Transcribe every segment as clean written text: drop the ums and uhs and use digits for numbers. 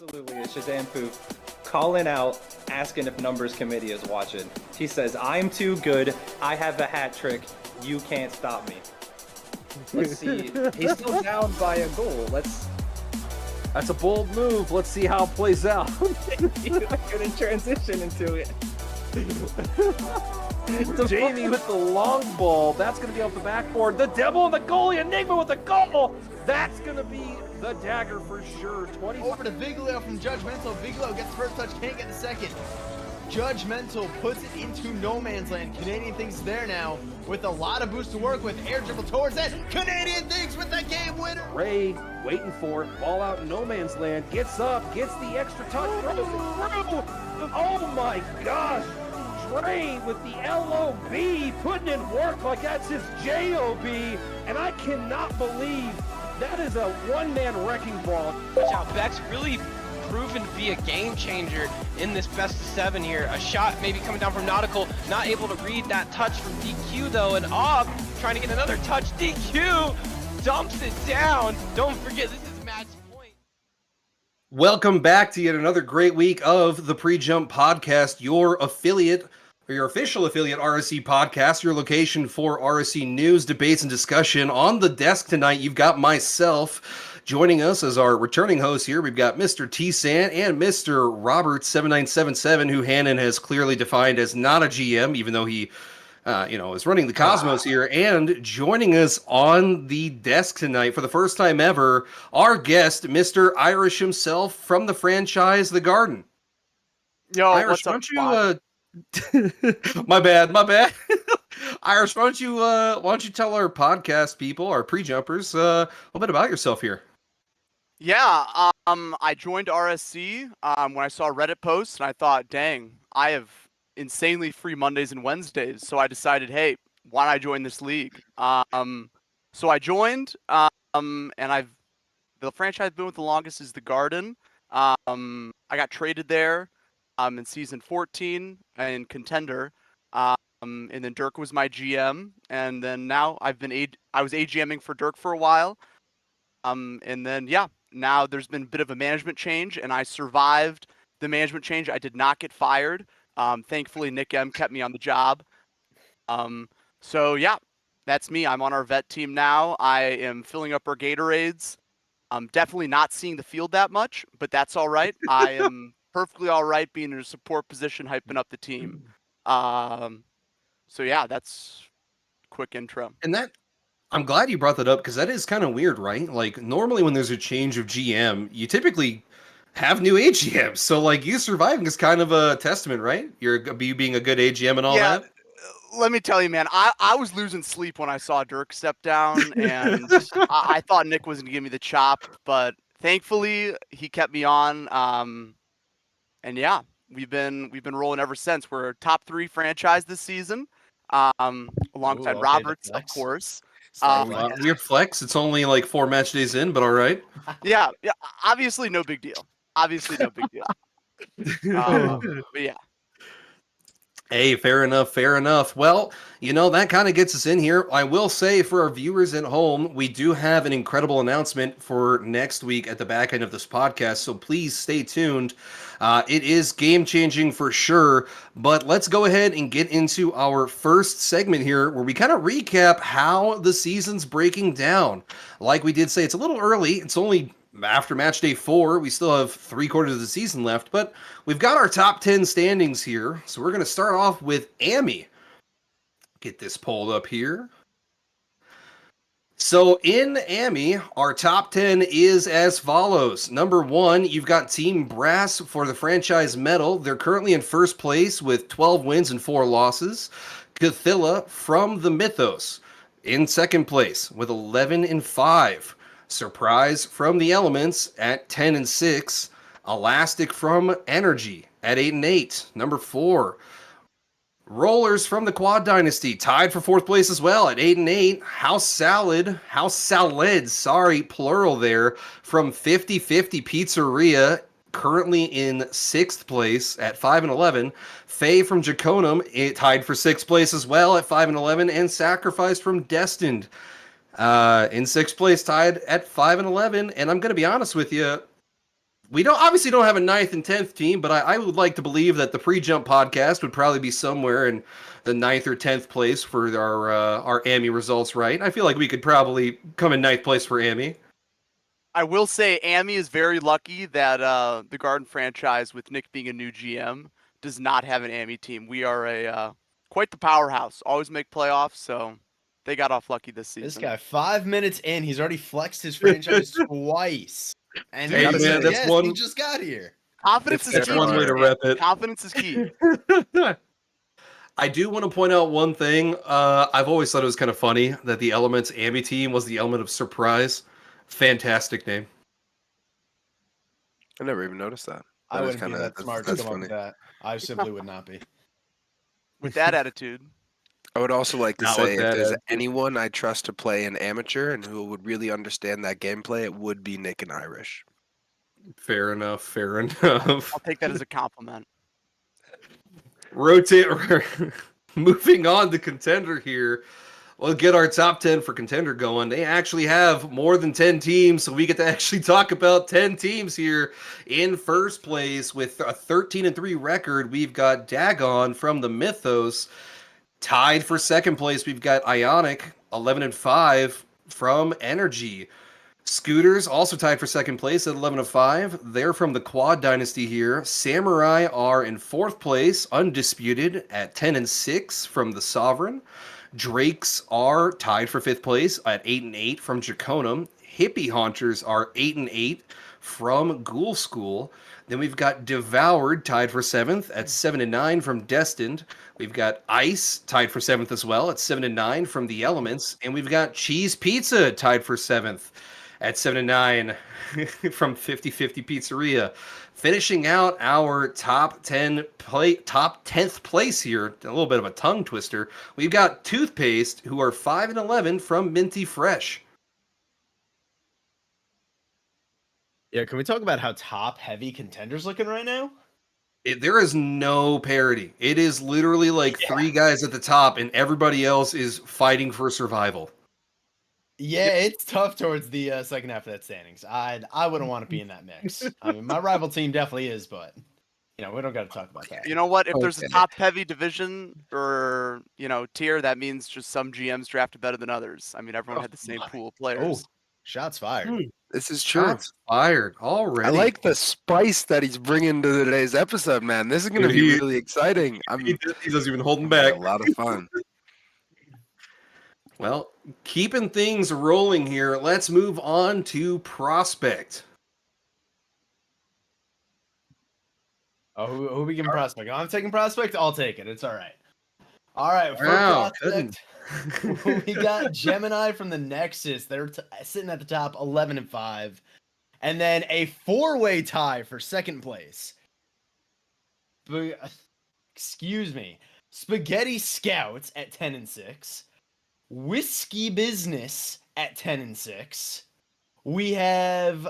Absolutely, it's Shazam Poop calling out, asking if Numbers Committee is watching. He says, I'm too good, I have a hat trick, you can't stop me. Let's see, he's still down by a goal. That's a bold move. Let's see how it plays out. He's gonna transition into it. Jamie with the long ball. That's going to be off the backboard. The Devil and the goalie. Enigma with the goal. That's going to be the dagger for sure. 20. Over to Viglio from Judgmental. Viglio gets the first touch, can't get the second. Judgmental puts it into no man's land. Canadian thinks there now with a lot of boost to work with. Air dribble towards that. Canadian thinks with that game winner. Ray waiting for it. Ball out in no man's land. Gets up. Gets the extra touch. Throws it through. Oh my gosh. Ray with the LOB, putting in work like that's his JOB, and I cannot believe that is a one-man wrecking ball. Watch out, Beck's really proven to be a game changer in this best of 7 here. A shot maybe coming down from Nautical, not able to read that touch from DQ though, and Ob trying to get another touch. DQ dumps it down. Don't forget, this is match point. Welcome back to yet another great week of the Pre-Jump podcast, your affiliate, or your official affiliate RSC podcast, your location for RSC news, debates, and discussion. On the desk tonight, you've got myself joining us as our returning host here. We've got Mr. T-San and Mr. Robert7977, who Hannon has clearly defined as not a GM, even though he is running the Cosmos here. And joining us on the desk tonight for the first time ever, our guest, Mr. Irish himself from the franchise The Garden. Yo, Irish, what's why up, don't you my bad. Irish, why don't you tell our podcast people, our pre-jumpers, a little bit about yourself here? Yeah, I joined RSC when I saw a Reddit post, and I thought, dang, I have insanely free Mondays and Wednesdays, so I decided, hey, why don't I join this league? So I joined, and the franchise I've been with the longest is The Garden. I got traded there in season 14 in Contender, and then Dirk was my GM, and then now I was AGMing for Dirk for a while, and then now there's been a bit of a management change, and I survived the management change. I did not get fired. Thankfully, Nick M kept me on the job. So yeah, that's me. I'm on our vet team now. I am filling up our Gatorades. I'm definitely not seeing the field that much, but that's all right. I am perfectly all right being in a support position, hyping up the team. So yeah, that's quick intro. And that, I'm glad you brought that up, because that is kind of weird, right? Like, normally when there's a change of GM, you typically have new AGMs. So, like, you surviving is kind of a testament, right? You being a good AGM and all that. Let me tell you, man, I was losing sleep when I saw Dirk step down, and I thought Nick was going to give me the chop, but thankfully he kept me on. And yeah, we've been rolling ever since. We're a top 3 franchise this season, alongside Roberts, of course. Weird flex. It's only like 4 match days in, but all right. Yeah. Obviously, no big deal. But yeah. Hey, fair enough. Well, that kind of gets us in here. I will say, for our viewers at home, we do have an incredible announcement for next week at the back end of this podcast, so please stay tuned. It is game-changing for sure, but let's go ahead and get into our first segment here, where we kind of recap how the season's breaking down. Like we did say, it's a little early. It's only after match day 4. We still have 3/4 of the season left, but we've got our top 10 standings here. So we're going to start off with Amy. Get this pulled up here. So in Amy, our top 10 is as follows. Number 1, you've got Team Brass for the franchise medal. They're currently in first place with 12 wins and 4 losses. Cathilla from the Mythos in second place with 11 and 5. Surprise from the Elements at 10 and 6. Elastic from Energy at 8 and 8. Number 4. Rollers from the Quad Dynasty tied for 4th place as well at 8 and 8. House Salads, plural there, from 50/50 Pizzeria, currently in 6th place at 5 and 11. Faye from Jaconum, tied for 6th place as well at 5 and 11. And Sacrifice from Destined, in 6th place, tied at 5 and 11. And I'm going to be honest with you, We obviously don't have a 9th and 10th team, but I would like to believe that the pre-jump podcast would probably be somewhere in the 9th or 10th place for our AMI results, right? I feel like we could probably come in 9th place for AMI. I will say AMI is very lucky that the Garden franchise, with Nick being a new GM, does not have an AMI team. We are a quite the powerhouse. Always make playoffs, so they got off lucky this season. This guy, 5 minutes in, he's already flexed his franchise twice. And Hey, he man, that's yes, one- he just got here. Confidence is That's key. one way to rep it. Confidence is key. I do want to point out one thing. I've always thought it was kind of funny that the Elements AMI team was the element of surprise. Fantastic name. I never even noticed that. I That is wouldn't be kinda- that smart to that's come up funny. with that. I simply would not be. With that attitude. I would also like to Not say with if that there's attitude. anyone I trust to play an amateur and who would really understand that gameplay, it would be Nick and Irish. Fair enough. Fair enough. I'll take that as a compliment. Rotate. Moving on to contender here. We'll get our top 10 for contender going. They actually have more than 10 teams, so we get to actually talk about 10 teams here. In first place with a 13-3 record, we've got Dagon from the Mythos. Tied for second place, we've got Ionic, 11-5 from Energy. Scooters also tied for second place at 11-5. They're from the Quad Dynasty here. Samurai are in fourth place, undisputed, at 10-6 from the Sovereign. Drakes are tied for fifth place at 8-8 from Draconum. Hippie Haunters are 8-8 from Ghoul School. Then we've got Devoured tied for seventh at 7-9 from Destined. We've got Ice tied for seventh as well at 7-9 from The Elements. And we've got Cheese Pizza tied for seventh at 7-9 from 50/50 Pizzeria. Finishing out our top 10th place here, a little bit of a tongue twister. We've got Toothpaste, who are 5-11 from Minty Fresh. Yeah, can we talk about how top-heavy contenders looking right now? There is no parity. It is literally like three guys at the top, and everybody else is fighting for survival. Yeah, it's tough towards the second half of that standings. I wouldn't want to be in that mix. I mean, my rival team definitely is, but you know, we don't got to talk about that. You know what? If there's a Okay. top-heavy division or tier, that means just some GMs drafted better than others. I mean, everyone had the same pool of Oh, players. shots fired. This is true. Shots fired already. I like the spice that he's bringing to today's episode, man. This is going to Dude, be he- really exciting. He doesn't even hold him having back. a lot of fun. Well, keeping things rolling here, let's move on to Prospect. Oh, who we giving prospect? I'm taking prospect. I'll take it. It's all right. All right, for Wow, prospect, we got Gemini from the Nexus. They're sitting at the top, 11-5, and then a four-way tie for second place. Excuse me, Spaghetti Scouts at 10-6, Whiskey Business at 10-6. We have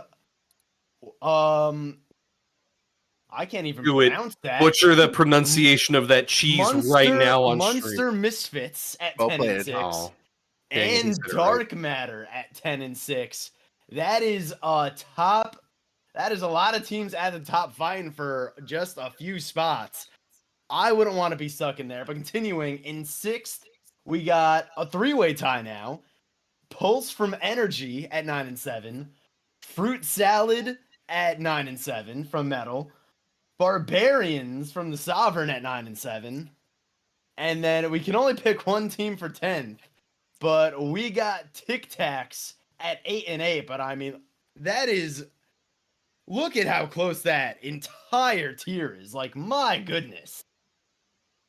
I can't even Do it. pronounce that. Butcher the pronunciation of that cheese right now on stream. Monster Misfits at Well 10 played. and 6. Oh, dang it, he And said it Dark Matter at 10 and 6. That is a lot of teams at the top fighting for just a few spots. I wouldn't want to be stuck in there. But continuing, in sixth, we got a three-way tie now. Pulse from Energy at 9 and 7. Fruit Salad at 9 and 7 from Metal. Barbarians from the Sovereign at 9 and 7. And then we can only pick one team for 10th. But we got Tic Tacs at 8 and 8. But I mean, that is, look at how close that entire tier is. Like, my goodness.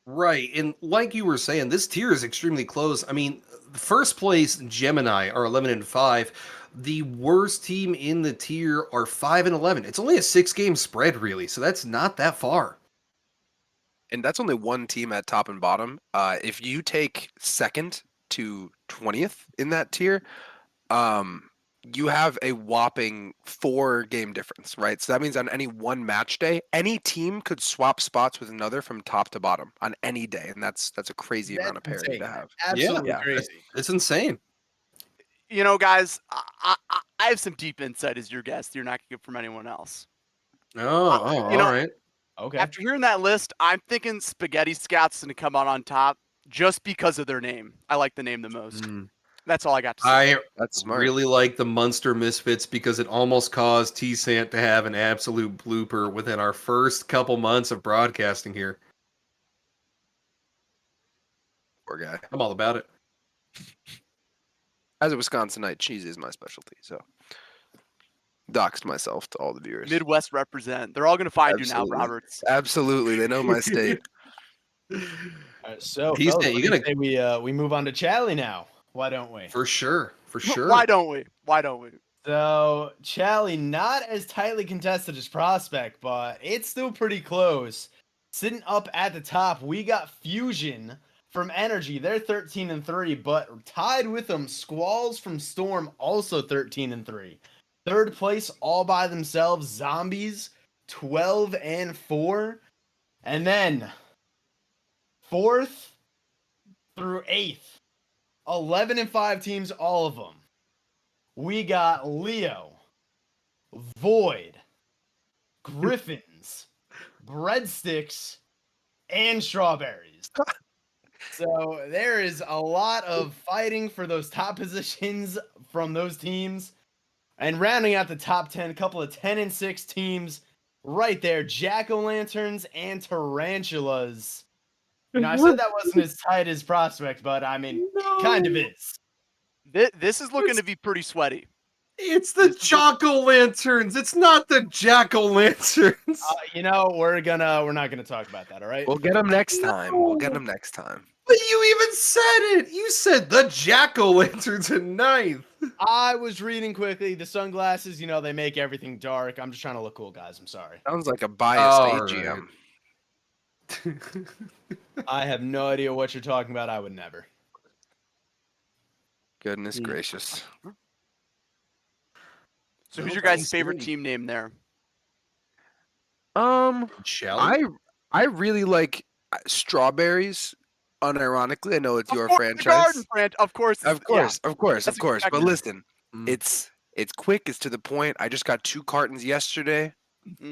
right. And like you were saying, this tier is extremely close. I mean, first place Gemini are 11-5. The worst team in the tier are 5-11. It's only a 6-game spread, really, so that's not that far. And that's only one team at top and bottom. If you take second to 20th in that tier, you have a whopping 4-game difference, right? So that means on any one match day, any team could swap spots with another from top to bottom on any day, and that's a crazy amount of That's parity to insane. have. Absolutely Yeah. crazy. It's insane. Guys, I have some deep insight as your guest. You're not going to get from anyone else. All right. Okay. After hearing that list, I'm thinking Spaghetti Scouts going to come out on top just because of their name. I like the name the most. Mm. That's all I got to say. I That's smart. really like the Munster Misfits because it almost caused T-Sant to have an absolute blooper within our first couple months of broadcasting here. Poor guy. I'm all about it. As a Wisconsinite, cheese is my specialty, so doxed myself to all the viewers. Midwest represent. They're all going to find you now, Absolutely. Roberts. Absolutely, they know my state. All right, so He's fellas, saying what you're do you say we move on to Chally now. Why don't we? For sure. Why don't we? Why don't we? So Chally not as tightly contested as Prospect, but it's still pretty close. Sitting up at the top, we got Fusion from Energy. They're 13-3, but tied with them, Squalls from Storm, also 13-3. Third place, all by themselves, Zombies, 12-4. And then fourth through eighth, 11-5 teams, all of them. We got Leo, Void, Griffins, Breadsticks, and Strawberries. So there is a lot of fighting for those top positions from those teams. And rounding out the top 10, a couple of 10-6 teams right there. Jack-o'-lanterns and tarantulas. You know, I said that wasn't as tight as Prospect, but I mean, kind of is. This is looking to be pretty sweaty. It's the Jack-o'-lanterns. It's not the Jack-o'-lanterns. You know, we're not gonna talk about that, all right? We'll get them next time. We'll get them next time. But you even said it. You said the Jack-o'-lanterns in ninth. I was reading quickly. The sunglasses, you know, they make everything dark. I'm just trying to look cool, guys. I'm sorry. Sounds like a biased All AGM. I have no idea what you're talking about. I would never. Goodness gracious. So who's your guys' favorite team name there? Shall I really like Strawberries. Unironically, I know it's your The franchise. Garden of course. Of course. That's But exactly- listen, Mm. it's quick. It's to the point. I just got 2 cartons yesterday.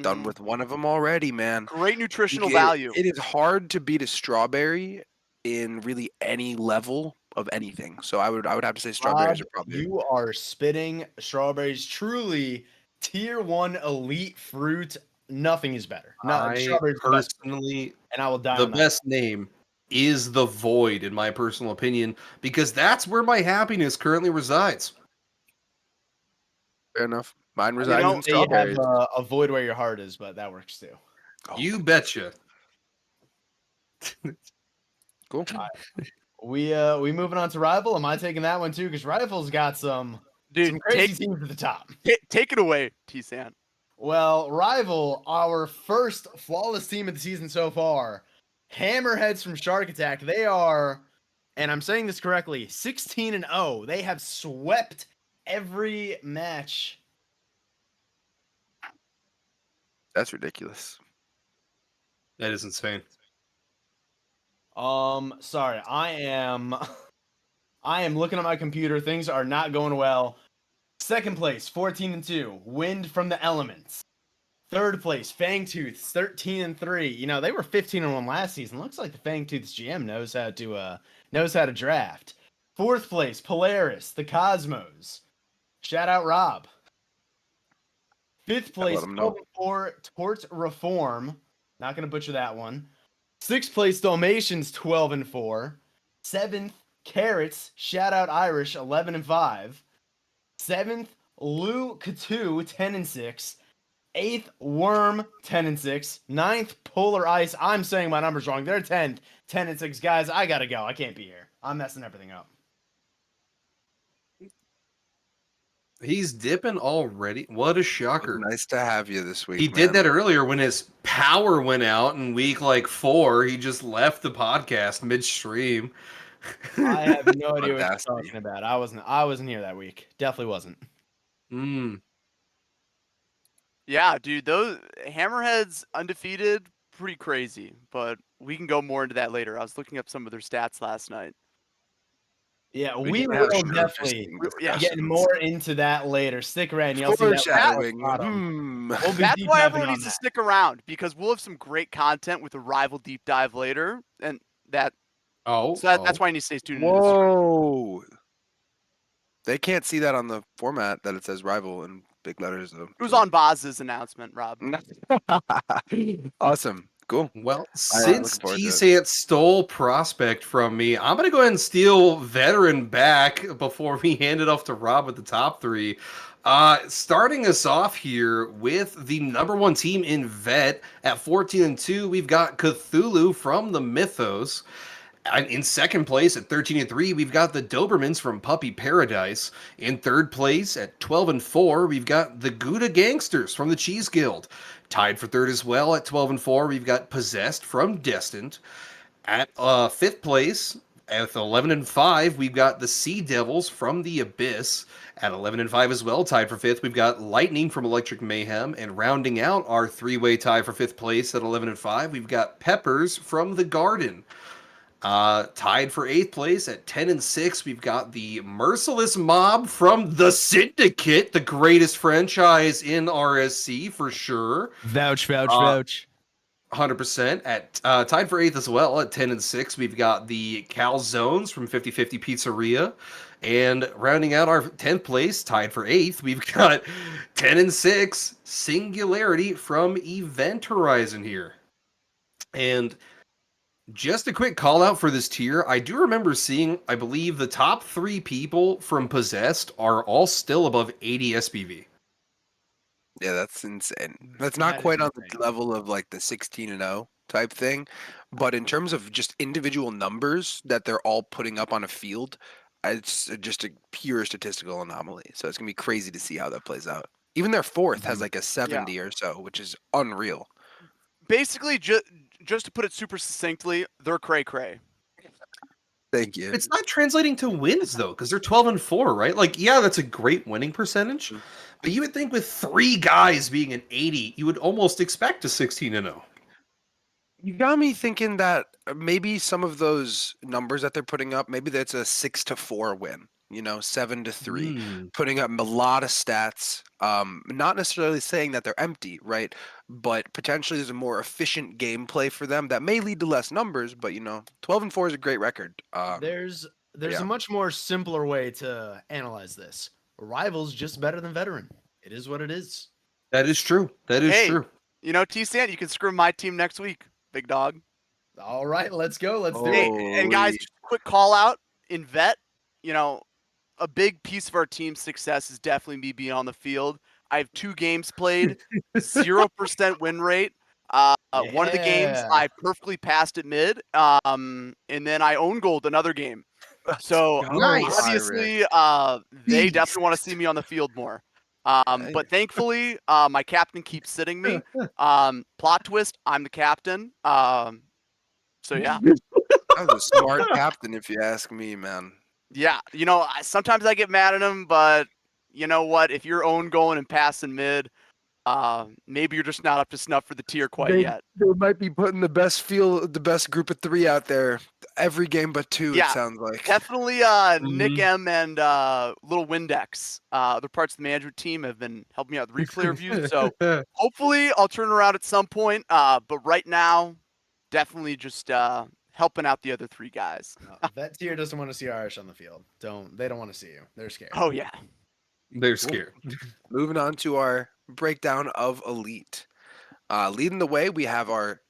Done Mhm. with one of them already, man. Great nutritional It- value. It is hard to beat a strawberry in really any level of anything. So I would have to say strawberries Rob, are probably. you are spitting strawberries. Truly, tier 1 elite fruit. Nothing is better. I Strawberries are the best, personally, and I will die the on that. best name is the Void, in my personal opinion, because that's where my happiness currently resides. Fair enough. Mine I resides don't in say you have strawberries. avoid where your heart is, but that works too. Oh, You betcha. cool. We moving on to Rival. Am I taking that one too? Because Rival's got some Dude, crazy teams at the top. take it away, T-San. Well, Rival, our first flawless team of the season so far, Hammerheads from Shark Attack. They are, and I'm saying this correctly, 16-0. They have swept every match. That's ridiculous. That is insane. Sorry, I am looking at my computer. Things are not going well. Second place, 14-2, Wind from the Elements. Third place, Fangtooths, 13-3. You know, they were 15-1 last season. Looks like the Fangtooths GM knows how to draft. Fourth place, Polaris, the Cosmos. Shout out Rob. Fifth place, let 'em know. 12-4, Tort Reform. Not gonna butcher that one. Sixth place, Dalmatians, 12-4. Seventh, Carrots, shout out Irish, 11-5. Seventh, Lou Katu, 10-6. Eighth, Worm, 10-6. Ninth, Polar Ice. I'm saying my numbers wrong. They're 10-6. Guys, I gotta go. I can't be here. I'm messing everything up. He's dipping already. What a shocker. Nice to have you this week. He did man. that earlier when his power went out in week 4. He just left the podcast midstream. I have no idea what you're Audacity. talking about. I wasn't here that week. Definitely wasn't. Yeah, dude, those Hammerheads undefeated, pretty crazy. But we can go more into that later. I was looking up some of their stats last night. Yeah, We we can have will some definitely interesting yeah. get discussions. more into that later. Stick around. You'll see that Foreshadowing. bottom. We'll be That's deep why diving everyone on needs to that. stick around because we'll have some great content with a rival deep dive later, and that's why you need to stay tuned into the stream. Whoa. They can't see that on the format that it says rival in big letters, though. It was on Boz's announcement, Rob. Awesome. Cool. Well, Looking since forward to it. T-Sant stole prospect from me, I'm going to go ahead and steal veteran back before we hand it off to Rob with the top three. Starting us off here with the number one team in vet at 14-2, we've got Cthulhu from the Mythos. In second place at 13-3, we've got the Dobermans from Puppy Paradise. In third place at 12-4, we've got the Gouda Gangsters from the Cheese Guild. Tied for third as well at 12-4, we've got Possessed from Destined. At fifth place at 11-5, we've got the Sea Devils from the Abyss. At 11-5 as well, tied for fifth, we've got Lightning from Electric Mayhem. And rounding out our three-way tie for fifth place at 11-5, we've got Peppers from the Garden. Tied for eighth place at 10-6, we've got the Merciless Mob from the Syndicate, the greatest franchise in RSC for sure. Vouch. 100%. At tied for eighth as well at 10-6, we've got the Calzones from 50/50 Pizzeria. And rounding out our 10th place, tied for eighth, we've got 10-6 Singularity from Event Horizon here. And just a quick call out for this tier. I do remember seeing, I believe, the top three people from Possessed are all still above 80 SPV. Yeah, that's insane. That's not That is quite on insane. the level of like the 16-0 type thing, but in terms of just individual numbers that they're all putting up on a field, it's just a pure statistical anomaly. So it's gonna be crazy to see how that plays out. Even their fourth has like a 70 or so, which is unreal. Basically, just to put it super succinctly, they're cray cray. Thank you. It's not translating to wins though, because they're 12-4, right? Like, yeah, that's a great winning percentage, but you would think with three guys being an 80, you would almost expect a 16-0. You got me thinking that maybe some of those numbers that they're putting up, maybe that's a 6-4 win. 7-3, putting up a lot of stats. Not necessarily saying that they're empty, right? But potentially there's a more efficient gameplay for them that may lead to less numbers. But 12-4 is a great record. There's yeah. a much more simpler way to analyze this. Rival's just better than veteran. It is what it is. That is true. That is Hey, true. T-Sant, you can screw my team next week, big dog. All right, let's go. Let's do Hey, it. and guys, just a quick call out in vet. A big piece of our team's success is definitely me being on the field. I have 2 games played, 0% win rate. One of the games Yeah. I perfectly passed at mid, and then I own gold another game. So Nice. obviously, they definitely want to see me on the field more. But thankfully, my captain keeps sitting me. Plot twist: I'm the captain. So yeah. That was a smart captain, if you ask me, man. Yeah, sometimes I get mad at him, but you know what? If you're own going and passing mid, maybe you're just not up to snuff for the tier quite yet. They might be putting the best group of 3 out there every game but 2. Yeah, It sounds like. Definitely Nick M and Little Windex. Other parts of the management team have been helping me out with replay reviews, so hopefully I'll turn around at some point. But right now, definitely just helping out the other 3 guys. That tier doesn't want to see Irish on the field. They don't want to see you. They're scared. Oh yeah. They're scared. Moving on to our breakdown of Elite. Leading the way, we have our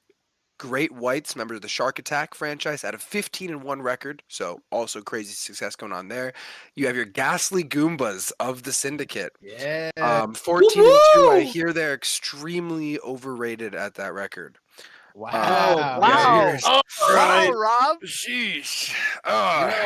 Great Whites, members of the Shark Attack franchise, at a 15-1 record. So also crazy success going on there. You have your Ghastly Goombas of the Syndicate. Yeah. 14-2. I hear they're extremely overrated at that record. Wow. Wow. Oh, Wow, Rob. Sheesh.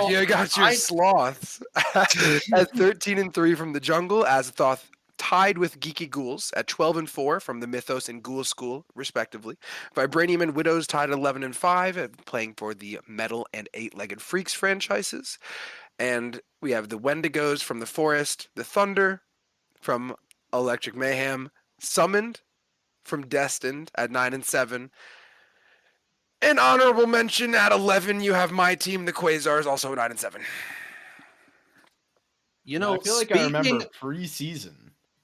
You got your sloths at 13-3 from the Jungle, Azathoth tied with Geeky Ghouls at 12-4 from the Mythos and Ghoul School, respectively. Vibranium and Widows tied at 11-5, playing for the Metal and Eight-Legged Freaks franchises. And we have the Wendigos from the Forest, the Thunder from Electric Mayhem, Summoned from Destined at 9-7. An honorable mention at 11, you have my team, the Quasars, also 9-7. You Now, know, I feel like I remember speaking, preseason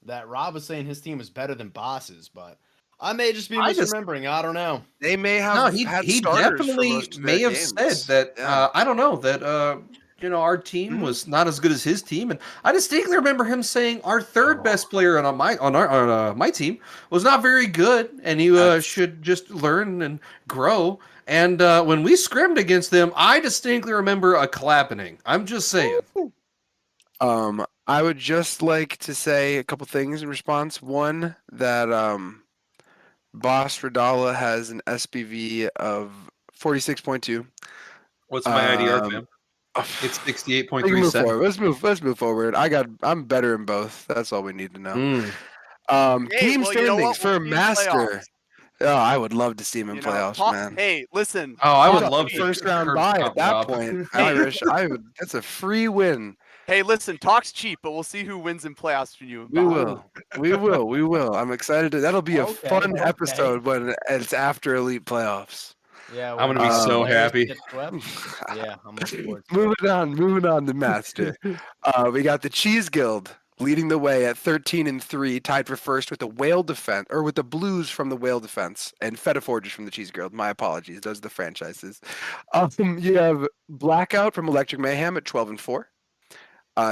that Rob was saying his team was better than Boss's, but I may just be I just misremembering. I don't know. They may no, have had he starters for definitely most of their may have said games. that. Yeah. I don't know that. Our team Mhm. was not as good as his team, and I distinctly remember him saying our third best player on my team was not very good, and he That's should just learn and grow. And when we scrimmed against them, I distinctly remember a clapping. I'm just saying. I would just like to say a couple things in response. One, that Boss Radala has an SPV of 46.2. What's my IDR, Um, fam? It's we can move 68.37. forward. Let's move forward. I'm better in both. That's all we need to know. Mm. Hey, Team well, you know standings what? We'll for see in Master. playoffs. Oh, I would love to see him in You know, playoffs, man. hey, listen. Oh, I would Talk love to first round curb bye stomp at that Rob. point. Hey. Irish, I would. That's a free win. Hey, listen. Talk's cheap, but we'll see who wins in playoffs between you and We Bob. will. We will. We will. I'm excited. That'll be a Okay, fun okay. episode when it's after elite playoffs. Yeah, I'm when gonna be so players happy. get swept. Yeah, I'm looking forward to it. Moving on to Master. We got the Cheese Guild leading the way at 13-3, tied for first with the Whale Defense, or with the Blues from the Whale Defense and Feta Forgers from the Cheese Guild. My apologies, those are the franchises. You have Blackout from Electric Mayhem at 12-4.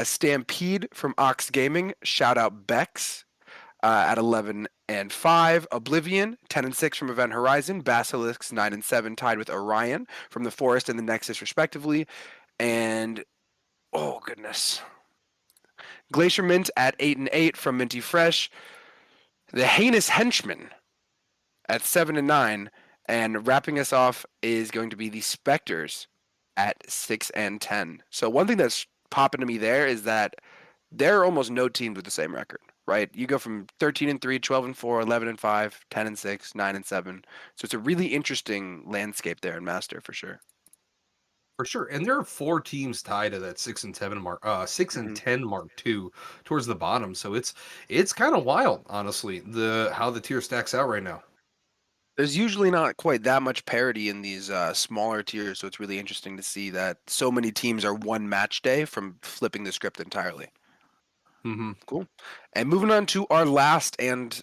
Stampede from Ox Gaming, shout out Bex at 11-5. Oblivion 10-6 from Event Horizon. Basilisks 9-7, tied with Orion from the Forest and the Nexus respectively. And oh goodness, Glacier Mint at 8-8 from Minty Fresh. The Heinous Henchman at 7-9, and wrapping us off is going to be the Spectres at 6-10. So one thing that's popping to me there is that there are almost no teams with the same record, right? You go from 13-3, 12-4, 11-5, 10-6, 9-7. So it's a really interesting landscape there in Master for sure. For sure, and there are 4 teams tied at that 6-7 mark, 6-10 mark too, towards the bottom. So it's kind of wild, honestly, how the tier stacks out right now. There's usually not quite that much parity in these smaller tiers, so it's really interesting to see that so many teams are one match day from flipping the script entirely. Mm-hmm. Cool. And moving on to our last and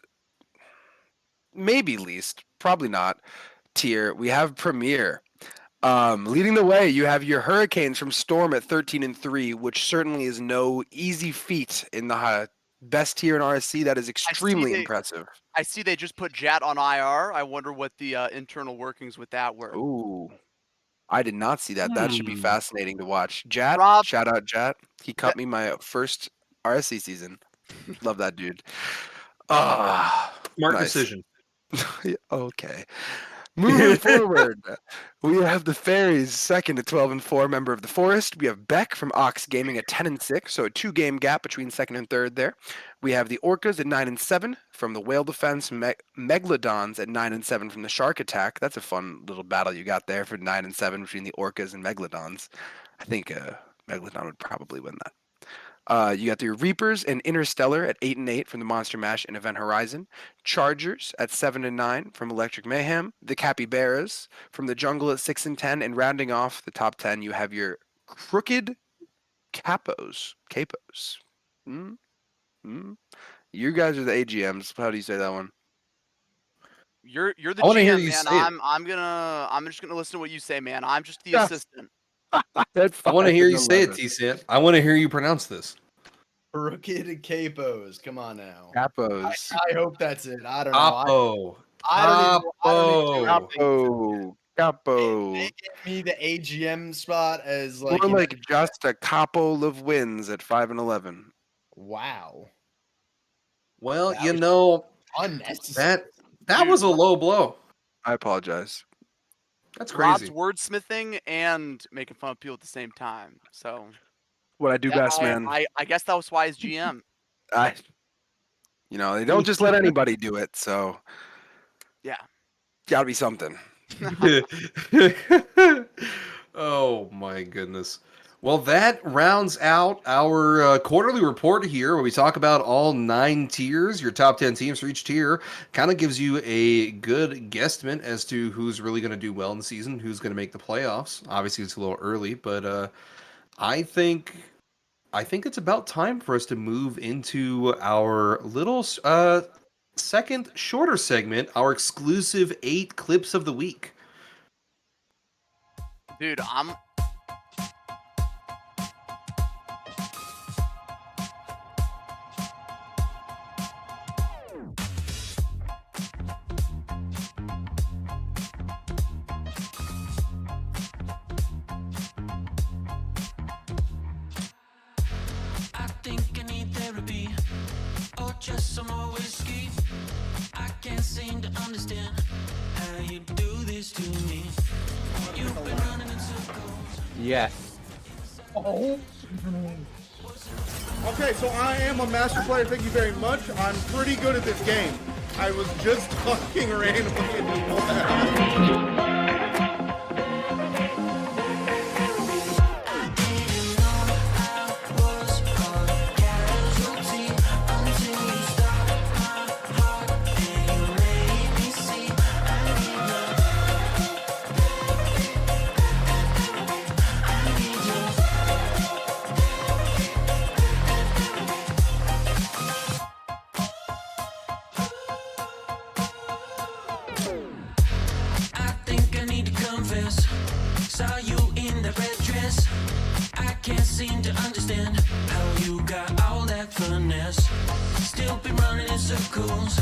maybe least, probably not, tier, we have Premier. Leading the way, you have your Hurricanes from Storm at 13-3, which certainly is no easy feat in the best tier in RSC. That is extremely impressive. I see they just put Jat on IR. I wonder what the internal workings with that were. Ooh, I did not see that. That should be fascinating to watch. Jat, Rob- shout out Jat. He cut me my first RSC season. Love that dude. Smart Nice. decision. Okay. Moving forward, we have the Fairies second at 12-4, member of the Forest. We have Beck from Ox Gaming at 10-6, so a 2-game gap between second and third there. We have the Orcas at 9-7 from the Whale Defense, Megalodons at 9-7 from the Shark Attack. That's a fun little battle you got there for 9-7 between the Orcas and Megalodons. I think Megalodon would probably win that. You got the Reapers and Interstellar at 8-8 from the Monster Mash and Event Horizon. Chargers at 7-9 from Electric Mayhem. The Capybaras from the Jungle at 6-10. And rounding off the top 10, you have your Crooked Capos. You guys are the AGMs. How do you say that one? You're the I wanna hear GM, you man. say it. I'm just gonna listen to what you say, man. I'm just the Yeah. assistant. That's I want to fine. hear you I say love it, T-San. I want to hear you pronounce this. Crooked Capos. Come on now. Capos. I hope that's it. I don't know. Capo. I don't even Capo. Capo. They gave me the AGM spot as like, More you know, like just a couple of wins at 5-11. wow. Well, That you was know, unnecessary. that was a low blow. I apologize. That's Rob's crazy. wordsmithing and making fun of people at the same time. So What I do best, man. I guess that was why he's GM. They don't just let anybody do it, so Yeah. gotta be something. Oh my goodness. Well, that rounds out our quarterly report here where we talk about all 9 tiers, your top 10 teams for each tier. Kind of gives you a good guesstimate as to who's really going to do well in the season, who's going to make the playoffs. Obviously, it's a little early, but I think I think it's about time for us to move into our little second shorter segment, our exclusive 8 clips of the week. Dude, I think I need therapy or just some more whiskey. I can't seem to understand how you do this to me. You've been running in circles. Yes. Oh. Okay, so I am a master player. Thank you very much. I'm pretty good at this game. I was just talking randomly into I think I need to confess. Saw you in the red dress. I can't seem to understand how you got all that finesse. Still been running in circles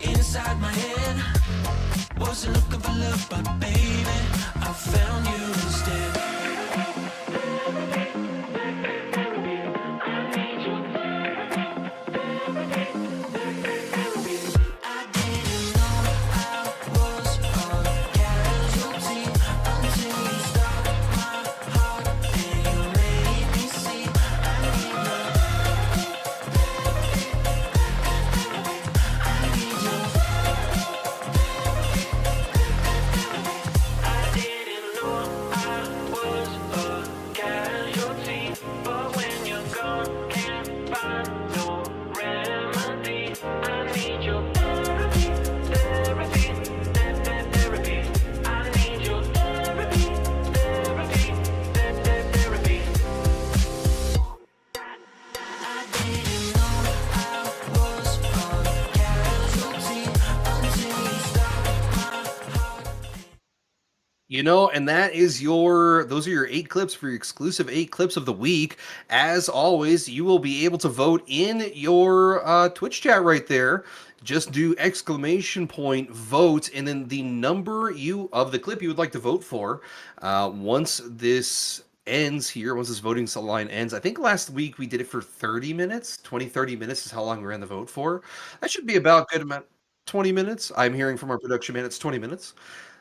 inside my head. Wasn't looking for love, but baby, I found you instead. You know, and those are your 8 clips for your exclusive 8 clips of the week. As always, you will be able to vote in your Twitch chat right there. Just do !vote and then the number of the clip you would like to vote for. Once this ends here, once this voting line ends, I think last week we did it for 30 minutes. 30 minutes is how long we ran the vote for. That should be about good amount. 20 minutes. I'm hearing from our production man it's 20 minutes.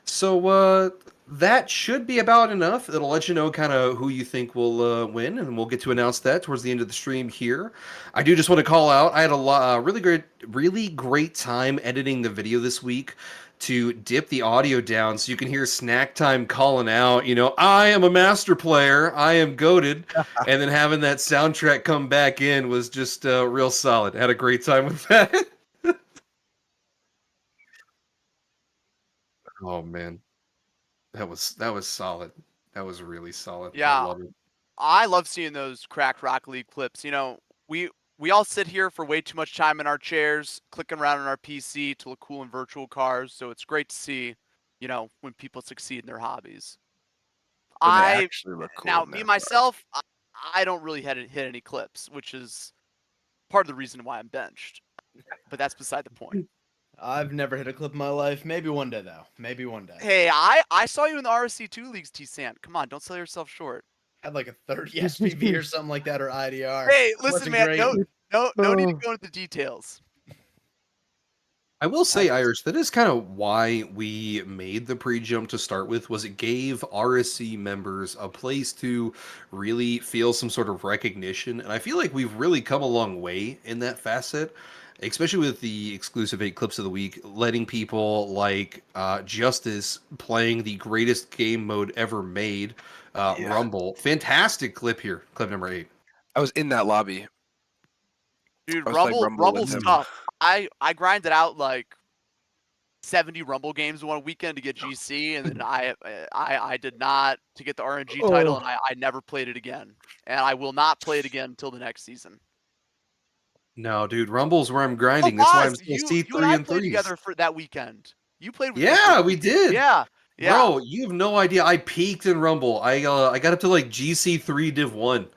So that should be about enough. It'll let you know kind of who you think will win, and we'll get to announce that towards the end of the stream here. I do just want to call out, I had a really great time editing the video this week to dip the audio down so you can hear Snack Time calling out, I am a master player, I am goated, and then having that soundtrack come back in was just real solid. I had a great time with that. Oh man. That was solid. That was really solid. I yeah, love it. I love seeing those cracked Rocket League clips. We all sit here for way too much time in our chairs, clicking around on our PC to look cool in virtual cars. So it's great to see, when people succeed in their hobbies. When they I actually look cool Now in me their myself, I don't really hit any clips, which is part of the reason why I'm benched. But that's beside the point. I've never hit a clip in my life. Maybe one day though. Maybe one day. Hey, I saw you in the RSC2 leagues, T-Sant. Come on, don't sell yourself short. Had like a 30 SPV or something like that, or IDR. Hey, listen, Wasn't man. great. No need to go into the details. I will say, Irish, that is kind of why we made the pre-jump to start with, was it gave RSC members a place to really feel some sort of recognition. And I feel like we've really come a long way in that facet, especially with the exclusive 8 clips of the week, letting people like Justice playing the greatest game mode ever made, Yeah. Rumble. Fantastic clip here, clip number 8. I was in that lobby. Dude, I was playing Rumble with Rumble's him. tough. I grinded out like 70 Rumble games in one weekend to get GC, and then I did not to get the RNG title, and I never played it again, and I will not play it again until the next season. No, dude, Rumble's where I'm grinding. Oh, That's why I'm Boz, still you C3 and I and played 3s. together for that weekend. You played with me. Yeah, we did. Yeah. Bro, you have no idea. I peaked in Rumble. I got up to like GC3 Div 1.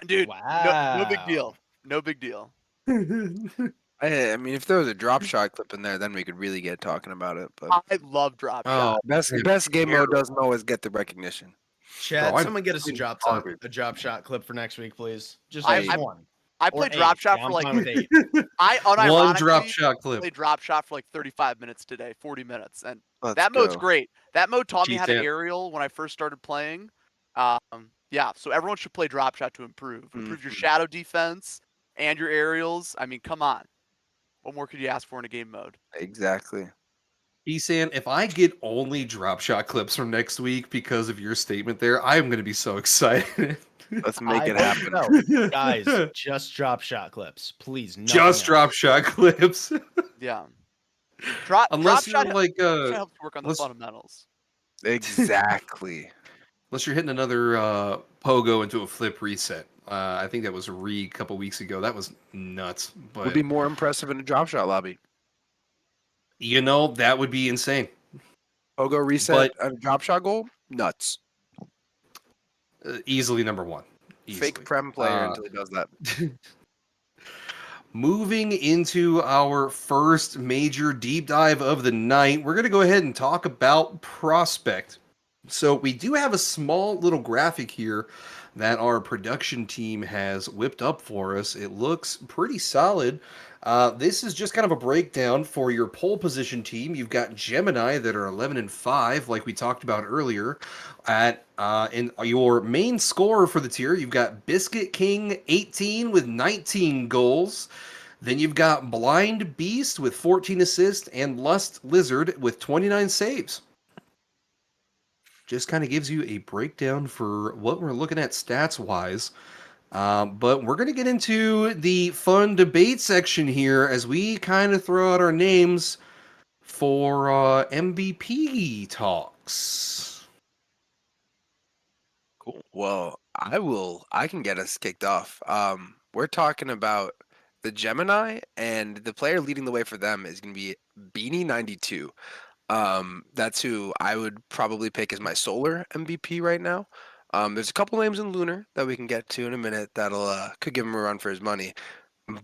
Dude, no big Wow. deal. No big deal. I mean, if there was a drop shot clip in there, then we could really get talking about it. But I love drop Oh, shot. best game mode doesn't always get the recognition. Chad, Bro, I'm someone get us a drop hungry. shot clip for next week, please. Just I- one. I Or played 8. drop shot Yeah, for I'm like fine with 8. I One unironically drop shot clip. played drop shot for like 35 minutes today, 40 minutes, and Let's that mode's go. great. That mode taught me how to G-Stamp. aerial when I first started playing. Yeah, so everyone should play drop shot to improve your Mhm. shadow defense and your aerials. I mean, come on, what more could you ask for in a game mode? Exactly. Esan, if I get only drop shot clips from next week because of your statement there, I'm going to be so excited. Let's make it I happen. hope so. Guys, just drop shot clips, please. nothing Just else. drop shot clips. Yeah, drop Unless shot you're like helps work on the let's- fundamentals. Exactly. unless you're hitting another pogo into a flip reset. I think that was a couple weeks ago. That was nuts. But Would be more impressive in a drop shot lobby. you know, that would be insane. Pogo reset a drop shot goal? Nuts. Easily number one. Easily. Fake prem player until he does that. Moving into our first major deep dive of the night, we're going to go ahead and talk about Prospect. So we do have a small little graphic here that our production team has whipped up for us. It looks pretty solid. This is just kind of a breakdown for your pole position team. You've got Gemini that are 11-5, like we talked about earlier. In your main scorer for the tier, you've got Biscuit King 18 with 19 goals. Then you've got Blind Beast with 14 assists and Lust Lizard with 29 saves. Just kind of gives you a breakdown for what we're looking at stats-wise. But we're going to get into the fun debate section here as we kind of throw out our names for MVP talks. Cool. Well, I can get us kicked off. We're talking about the Gemini, and the player leading the way for them is going to be Beanie92. That's who I would probably pick as my solar MVP right now. There's a couple names in Lunar that we can get to in a minute that'll could give him a run for his money.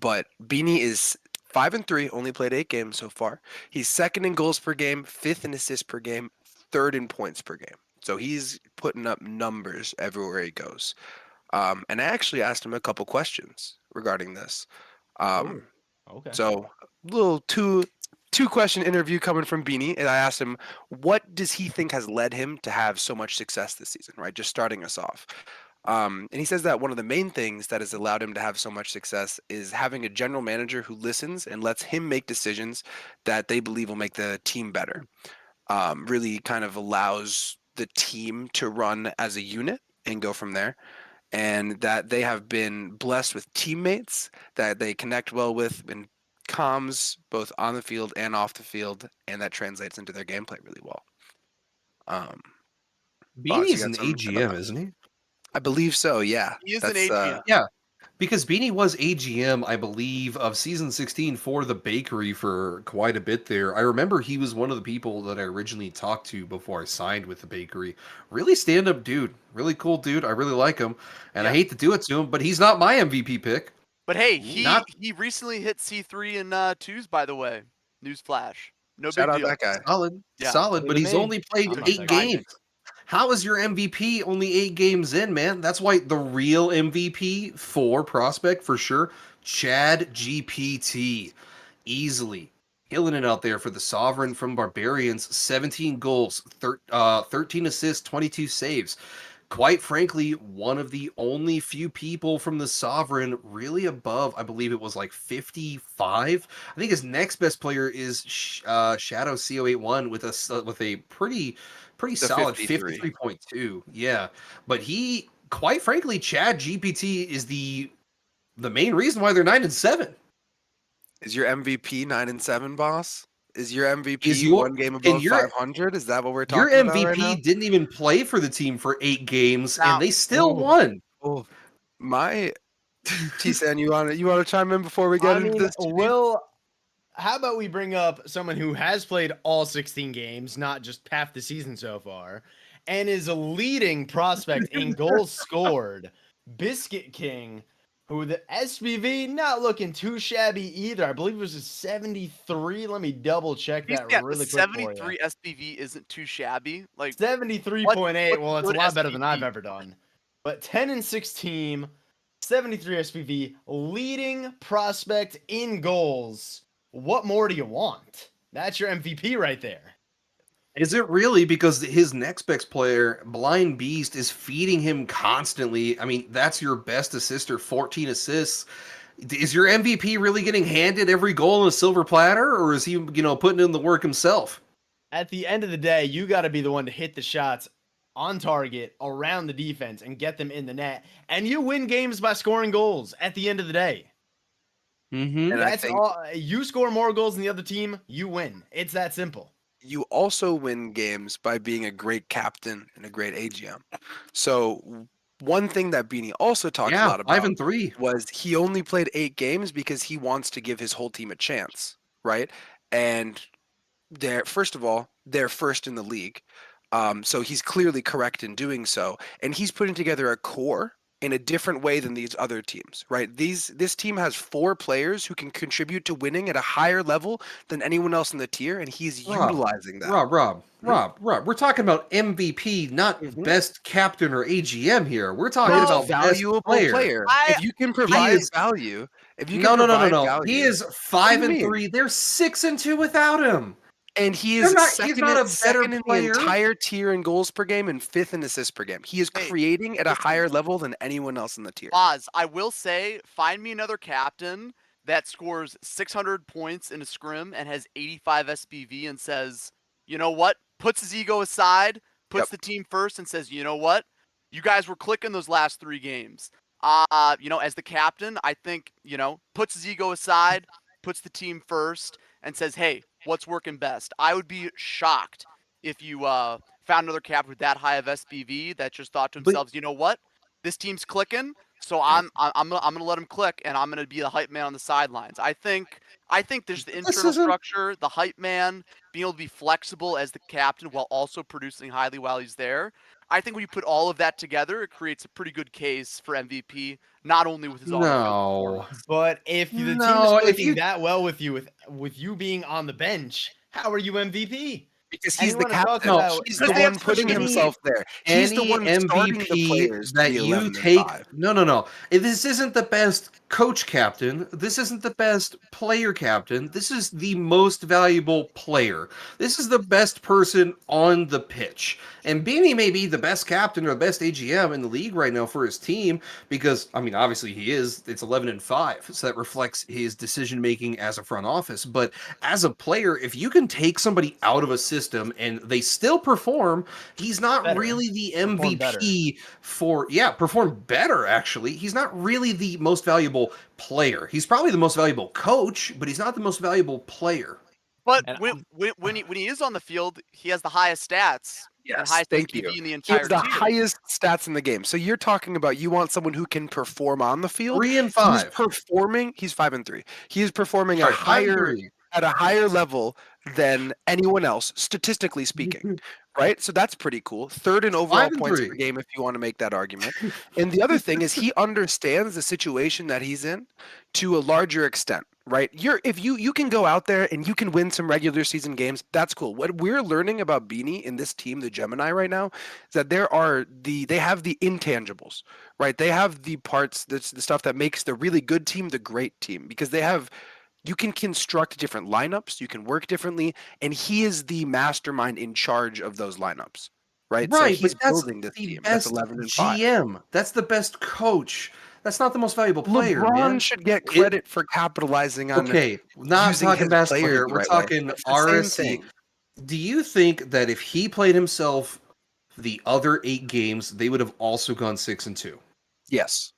But Beanie is 5-3, only played 8 games so far. He's second in goals per game, 5th in assists per game, 3rd in points per game. So he's putting up numbers everywhere he goes. And I actually asked him a couple questions regarding this. Okay. So little two-question interview coming from Beanie, and I asked him, what does he think has led him to have so much success this season, right? Just starting us off. And he says that one of the main things that has allowed him to have so much success is having a general manager who listens and lets him make decisions that they believe will make the team better. Really kind of allows the team to run as a unit and go from there. And that they have been blessed with teammates that they connect well with in comms, both on the field and off the field, and that translates into their gameplay really well. Beanie's got an some- AGM, isn't he? I believe so, yeah. He is an That's, AGM. Yeah, because Beanie was AGM, I believe, of season 16 for the bakery for quite a bit there. I remember he was one of the people that I originally talked to before I signed with the bakery. Really stand-up dude. Really cool dude. I really like him. And I Yeah. hate to do it to him, but he's not my MVP pick. But hey, Not- he recently hit C3 in 2s, by the way. Newsflash. No shout big out deal. that guy. Solid. Yeah. Solid, but Look at he's me. only played I'm not 8 that games. How is your MVP only 8 games in, man? That's why the real MVP for Prospect, for sure, Chad GPT. Easily. Killing it out there for the Sovereign from Barbarians. 17 goals, 13 assists, 22 saves. Quite frankly, one of the only few people from the Sovereign really above, I believe it was like 55. I think his next best player is Shadow CO81 with a pretty solid 53. 53.2. Yeah. But he, quite frankly, Chad GPT is the main reason why they're 9-7. Is your MVP 9-7, boss? Is your MVP Is your- one game and above your- 500? Is that what we're Your talking about right now? MVP didn't even play for the team for 8 games, Now- and they still Ooh. won. Oh, my T-San, you want to chime in before we get I into mean, this? how about we bring up someone who has played all 16 games, not just half the season so far, and is a leading prospect in goals scored, Biscuit King, who the SPV not looking too shabby either. I believe it was a 73. Let me double check that Yeah, really the quick for you. 73 SPV isn't too shabby. Like 73.8. what's Well, it's a good lot better than I've SPV? ever done. But 10-6 team, 73 SPV, leading prospect in goals. What more do you want? That's your MVP right there. Is it really? Because his next best player, Blind Beast, is feeding him constantly. I mean, that's your best assister, 14 assists. Is your MVP really getting handed every goal on a silver platter, or is he, putting in the work himself? At the end of the day, you got to be the one to hit the shots on target around the defense and get them in the net. And you win games by scoring goals at the end of the day. Mm-hmm. And I That's think all. You score more goals than the other team, you win. It's that simple. you also win games by being a great captain and a great AGM. So one thing that Beanie also talked a lot about 5-3. was he only played 8 games because he wants to give his whole team a chance, right? And first of all, they're first in the league. So he's clearly correct in doing so. And he's putting together a core in a different way than these other teams, right? This team has 4 players who can contribute to winning at a higher level than anyone else in the tier, and he's utilizing that. Rob, we're talking about MVP, not best captain or AGM here. We're talking But it's about a valuable best player. If you can He provide is value, if you no, can no, no, no, provide no. value, He is What do you 5-3. They're 6-2 without him. and he They're is not- he's second, not a second better in player. the entire tier in goals per game and 5th in assists per game. He is Hey, creating at a listen. higher level than anyone else in the tier. Oz, I will say, find me another captain that scores 600 points in a scrim and has 85 SPV and says, you know what? Puts his ego aside, puts Yep. the team first, and says, you know what? You guys were clicking those last 3 games. As the captain, I think, puts his ego aside, puts the team first, and says, hey, what's working best? I would be shocked if you found another captain with that high of SPV that just thought to But- themselves, you know what? This team's clicking, so I'm gonna let him click, and I'm gonna be the hype man on the sidelines. I think there's the internal isn't- structure, the hype man, being able to be flexible as the captain while also producing highly while he's there. I think when you put all of that together, it creates a pretty good case for MVP, not only with his on-field No. performance. But if the team No, is if clicking you- that well with you, with you being on the bench, how are you MVP? Because And he's you the wanna talk captain. about- He's Because the they have one putting such a himself there. He's the Any one starting the MVP players to that be you 11 and take. 5. No. This isn't the best coach captain. This isn't the best player captain. This is the most valuable player. This is the best person on the pitch. And Beanie may be the best captain or the best AGM in the league right now for his team because, I mean, obviously he is. It's 11 and 5, so that reflects his decision making as a front office. But as a player, if you can take somebody out of a system and they still perform, he's not Better. really the Perform MVP perform better actually. He's not really the most valuable player. He's probably the most valuable coach, but he's not the most valuable player. But And when he is on the field, he has the highest stats and Yes, highest thank SPV you. in the He entire has the tier. highest stats in the game. So you're talking about you want someone who can perform on the field. 3 and He's 5. performing. He's 5-3. He is performing Sorry, at a higher level than anyone else, statistically speaking. Right? So that's pretty cool. 3rd in overall points 5-3. per game if you want to make that argument. And the other thing is he understands the situation that he's in to a larger extent, right? If you can go out there and you can win some regular season games, that's cool. What we're learning about Beanie in this team, the Gemini right now, is that they have the intangibles, right? They have the parts, the stuff that makes the really good team the great team because you can construct different lineups, you can work differently, and he is the mastermind in charge of those lineups, right? So Right, he's but that's building this the team. That's best 11 and 5. GM. That's the best coach. That's not the most valuable player, LeBron man. should get credit for capitalizing on Okay, not using talking his basketball players here. the We're right way. talking It's the same RSC. thing. Do you think that if he played himself the other 8 games, they would have also gone 6-2? Yes.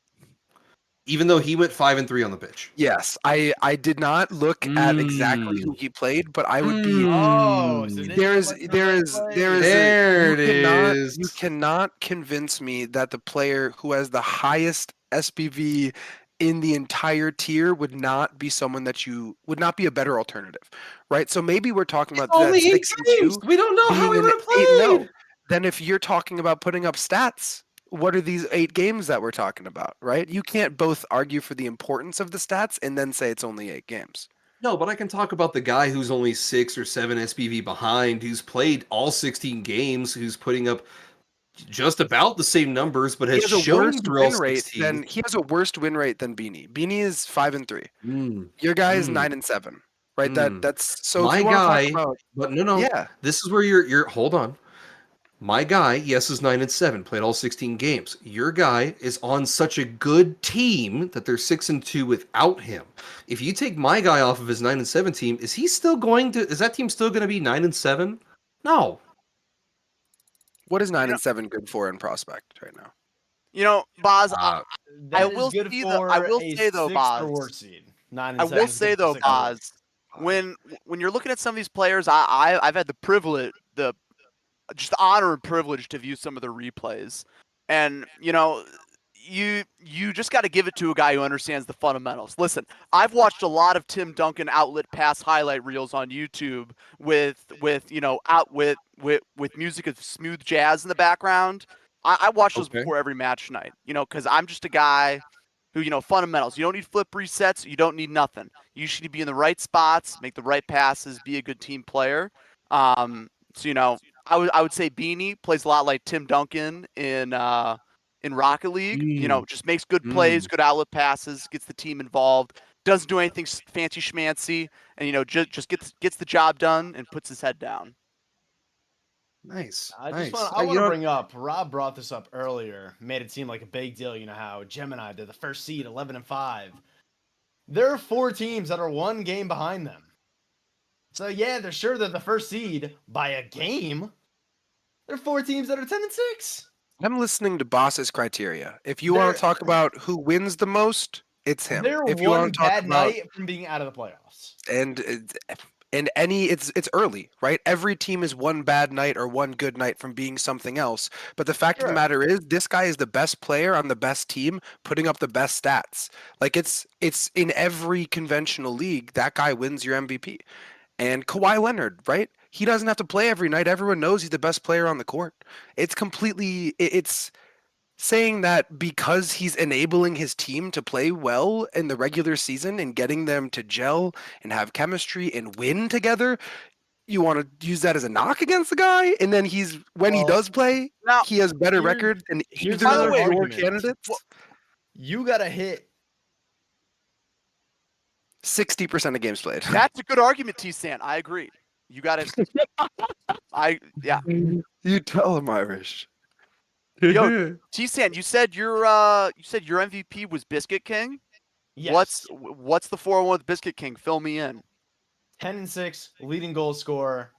even though he went 5-3 on the pitch. Yes, I did not look at exactly who he played, but I would be. Oh, so this There is is what there they is play. there is There you it cannot is. you cannot convince me that the player who has the highest SPV in the entire tier would not be someone that you would not be a better alternative, right? So maybe we're talking about that Only 8 6 and games. 2 We don't know how being he an would have 8-0. played. Then if you're talking about putting up stats, what are these 8 games that we're talking about, right? You can't both argue for the importance of the stats and then say it's only 8 games. No, but I can talk about the guy who's only 6 or 7 SPV behind, who's played all 16 games, who's putting up just about the same numbers, but He has has a shown worse through all win rate 16. than he has a worse win rate than Beanie. Beanie is 5-3. Mm, Your guy is mm, 9-7. Right? mm. That's so if My you want to talk guy, about but no, yeah. this is where you're. Hold on. My guy, yes, is 9-7, played all 16 games. Your guy is on such a good team that they're 6-2 without him. If you take my guy off of his 9-7 team, is he still going to? Is that team still going to be 9-7? No. What is You know, 9-7 good for in prospect right now? Boz, Uh, I That is will good see for I will a say though, 6 Boz. or worse seed. 9 I and 7 will is say good for though, 6 or worse. Boz, when you're looking at some of these players, I've had the privilege, the just the honor and privilege to view some of their replays, and you just got to give it to a guy who understands the fundamentals. Listen, I've watched a lot of Tim Duncan outlet pass highlight reels on YouTube with with music of smooth jazz in the background. I watch those Okay. before every match night, because I'm just a guy who, fundamentals. You don't need flip resets. You don't need nothing. You should be in the right spots, make the right passes, be a good team player. So I would say Beanie plays a lot like Tim Duncan in Rocket League. Mm, Just makes good plays, mm. good outlet passes, gets the team involved. Doesn't do anything fancy schmancy, and just gets the job done and puts his head down. Nice. I nice. want to bring up. Rob brought this up earlier. Made it seem like a big deal. You know how Gemini, they're the first seed, 11-5. There are 4 teams that are 1 game behind them. So yeah, they're the first seed by a game. There are 4 teams that are 10-6. I'm listening to Boss's criteria. If you want to talk about who wins the most, it's him. They're If you one want to talk bad about night from being out of the playoffs. and it's early, right? Every team is one bad night or one good night from being something else. But the fact of the matter is, this guy is the best player on the best team, putting up the best stats. Like it's in every conventional league, that guy wins your MVP. And Kawhi Leonard, right? He doesn't have to play every night. Everyone knows he's the best player on the court. It's saying that because he's enabling his team to play well in the regular season and getting them to gel and have chemistry and win together, you want to use that as a knock against the guy? And then when he does play, Now, he has better record than here's either another of your argument. candidates? You gotta hit 60% of games played. that's a good argument, T-San. I agree. You got it. Yeah. You tell him, Irish. Yo, T-San, you said your MVP was Biscuit King. yes. What's the 4-1 with Biscuit King? Fill me in. 10-6, leading goal scorer.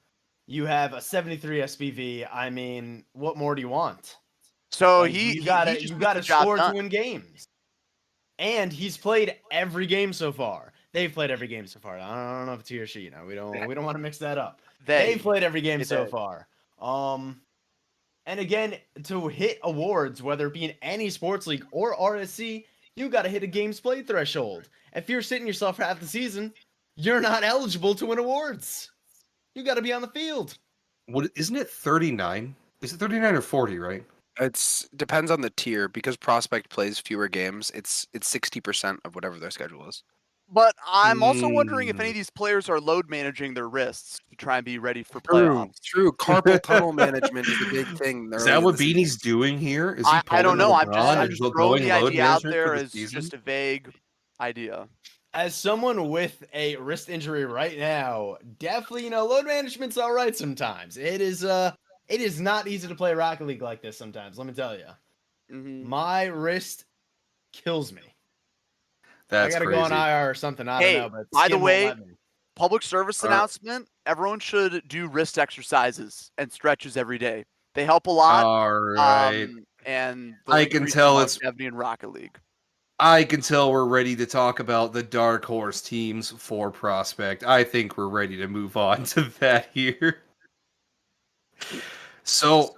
You have a 73 SPV. I mean, what more do you want? So Like, he you gotta just gets the job score to done. win games. And he's played every game so far. They've played every game so far. I don't know if it's he or she. We don't want to mix that up. They've played every game They so did. far. And again, to hit awards, whether it be in any sports league or RSC, you got to hit a games played threshold. If you're sitting yourself for half the season, you're not eligible to win awards. You got to be on the field. Isn't it 39? Is it 39 or 40, right? It's depends on the tier because Prospect plays fewer games. It's 60% of whatever their schedule is. But I'm also wondering if any of these players are load managing their wrists to try and be ready for playoffs. True. Carpal tunnel management is the big thing. Is early that in what the season. Beanie's doing here? Is he I don't pulling know. LeBron I'm and just go- throwing going the load idea out management there for the as season? just a vague idea. As someone with a wrist injury right now, definitely, load management's all right sometimes. It is not easy to play Rocket League like this sometimes, let me tell you. Mhm. My wrist kills me. That's I gotta crazy. go on IR or something. I Hey, don't know. But by the skin won't way, let me. Public service announcement: everyone should do wrist exercises and stretches every day. They help a lot. All right. And they'll I can increase tell your it's- longevity in Rocket League. I can tell we're ready to talk about the dark horse teams for prospect. I think we're ready to move on to that here. So,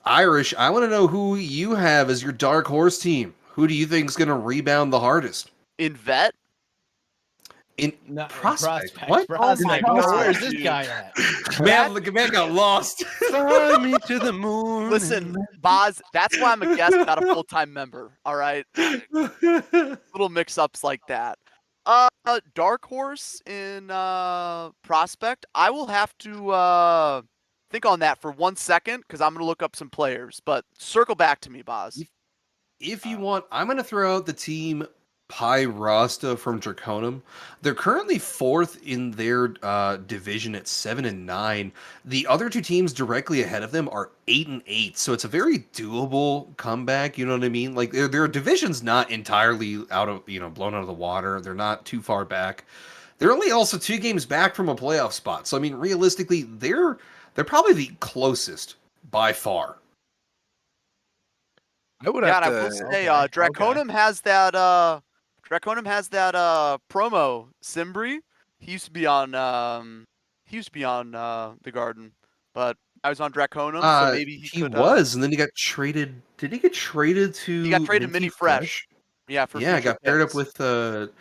Irish, I want to know who you have as your dark horse team. Who do you think is going to rebound the hardest? In vet, In No, prospect. What? Oh my Prospect. Where's God, this dude. guy at? Man, the man got lost. Fly me to the moon. Listen, Boz, that's why I'm a guest, not a full-time member. All right, little mix-ups like that. Dark horse in prospect. I will have to think on that for 1 second because I'm gonna look up some players. But circle back to me, Boz. If you want, I'm going to throw out the team Pyrasta from Draconum. They're currently fourth in their division at 7-9. The other two teams directly ahead of them are 8-8. So it's a very doable comeback. You know what I mean? Like their division's not entirely blown out of the water. They're not too far back. They're only also 2 games back from a playoff spot. So I mean, realistically, they're probably the closest by far. I would Yeah, have and I will to. say, okay. Draconum has that. Promo Simbri. He used to be on. The Garden, but I was on Draconum, so maybe he He could. was, and then he got traded. Did he get traded to? He got traded to Minty Mini Fresh. Yeah, for Yeah, future got paired up picks. with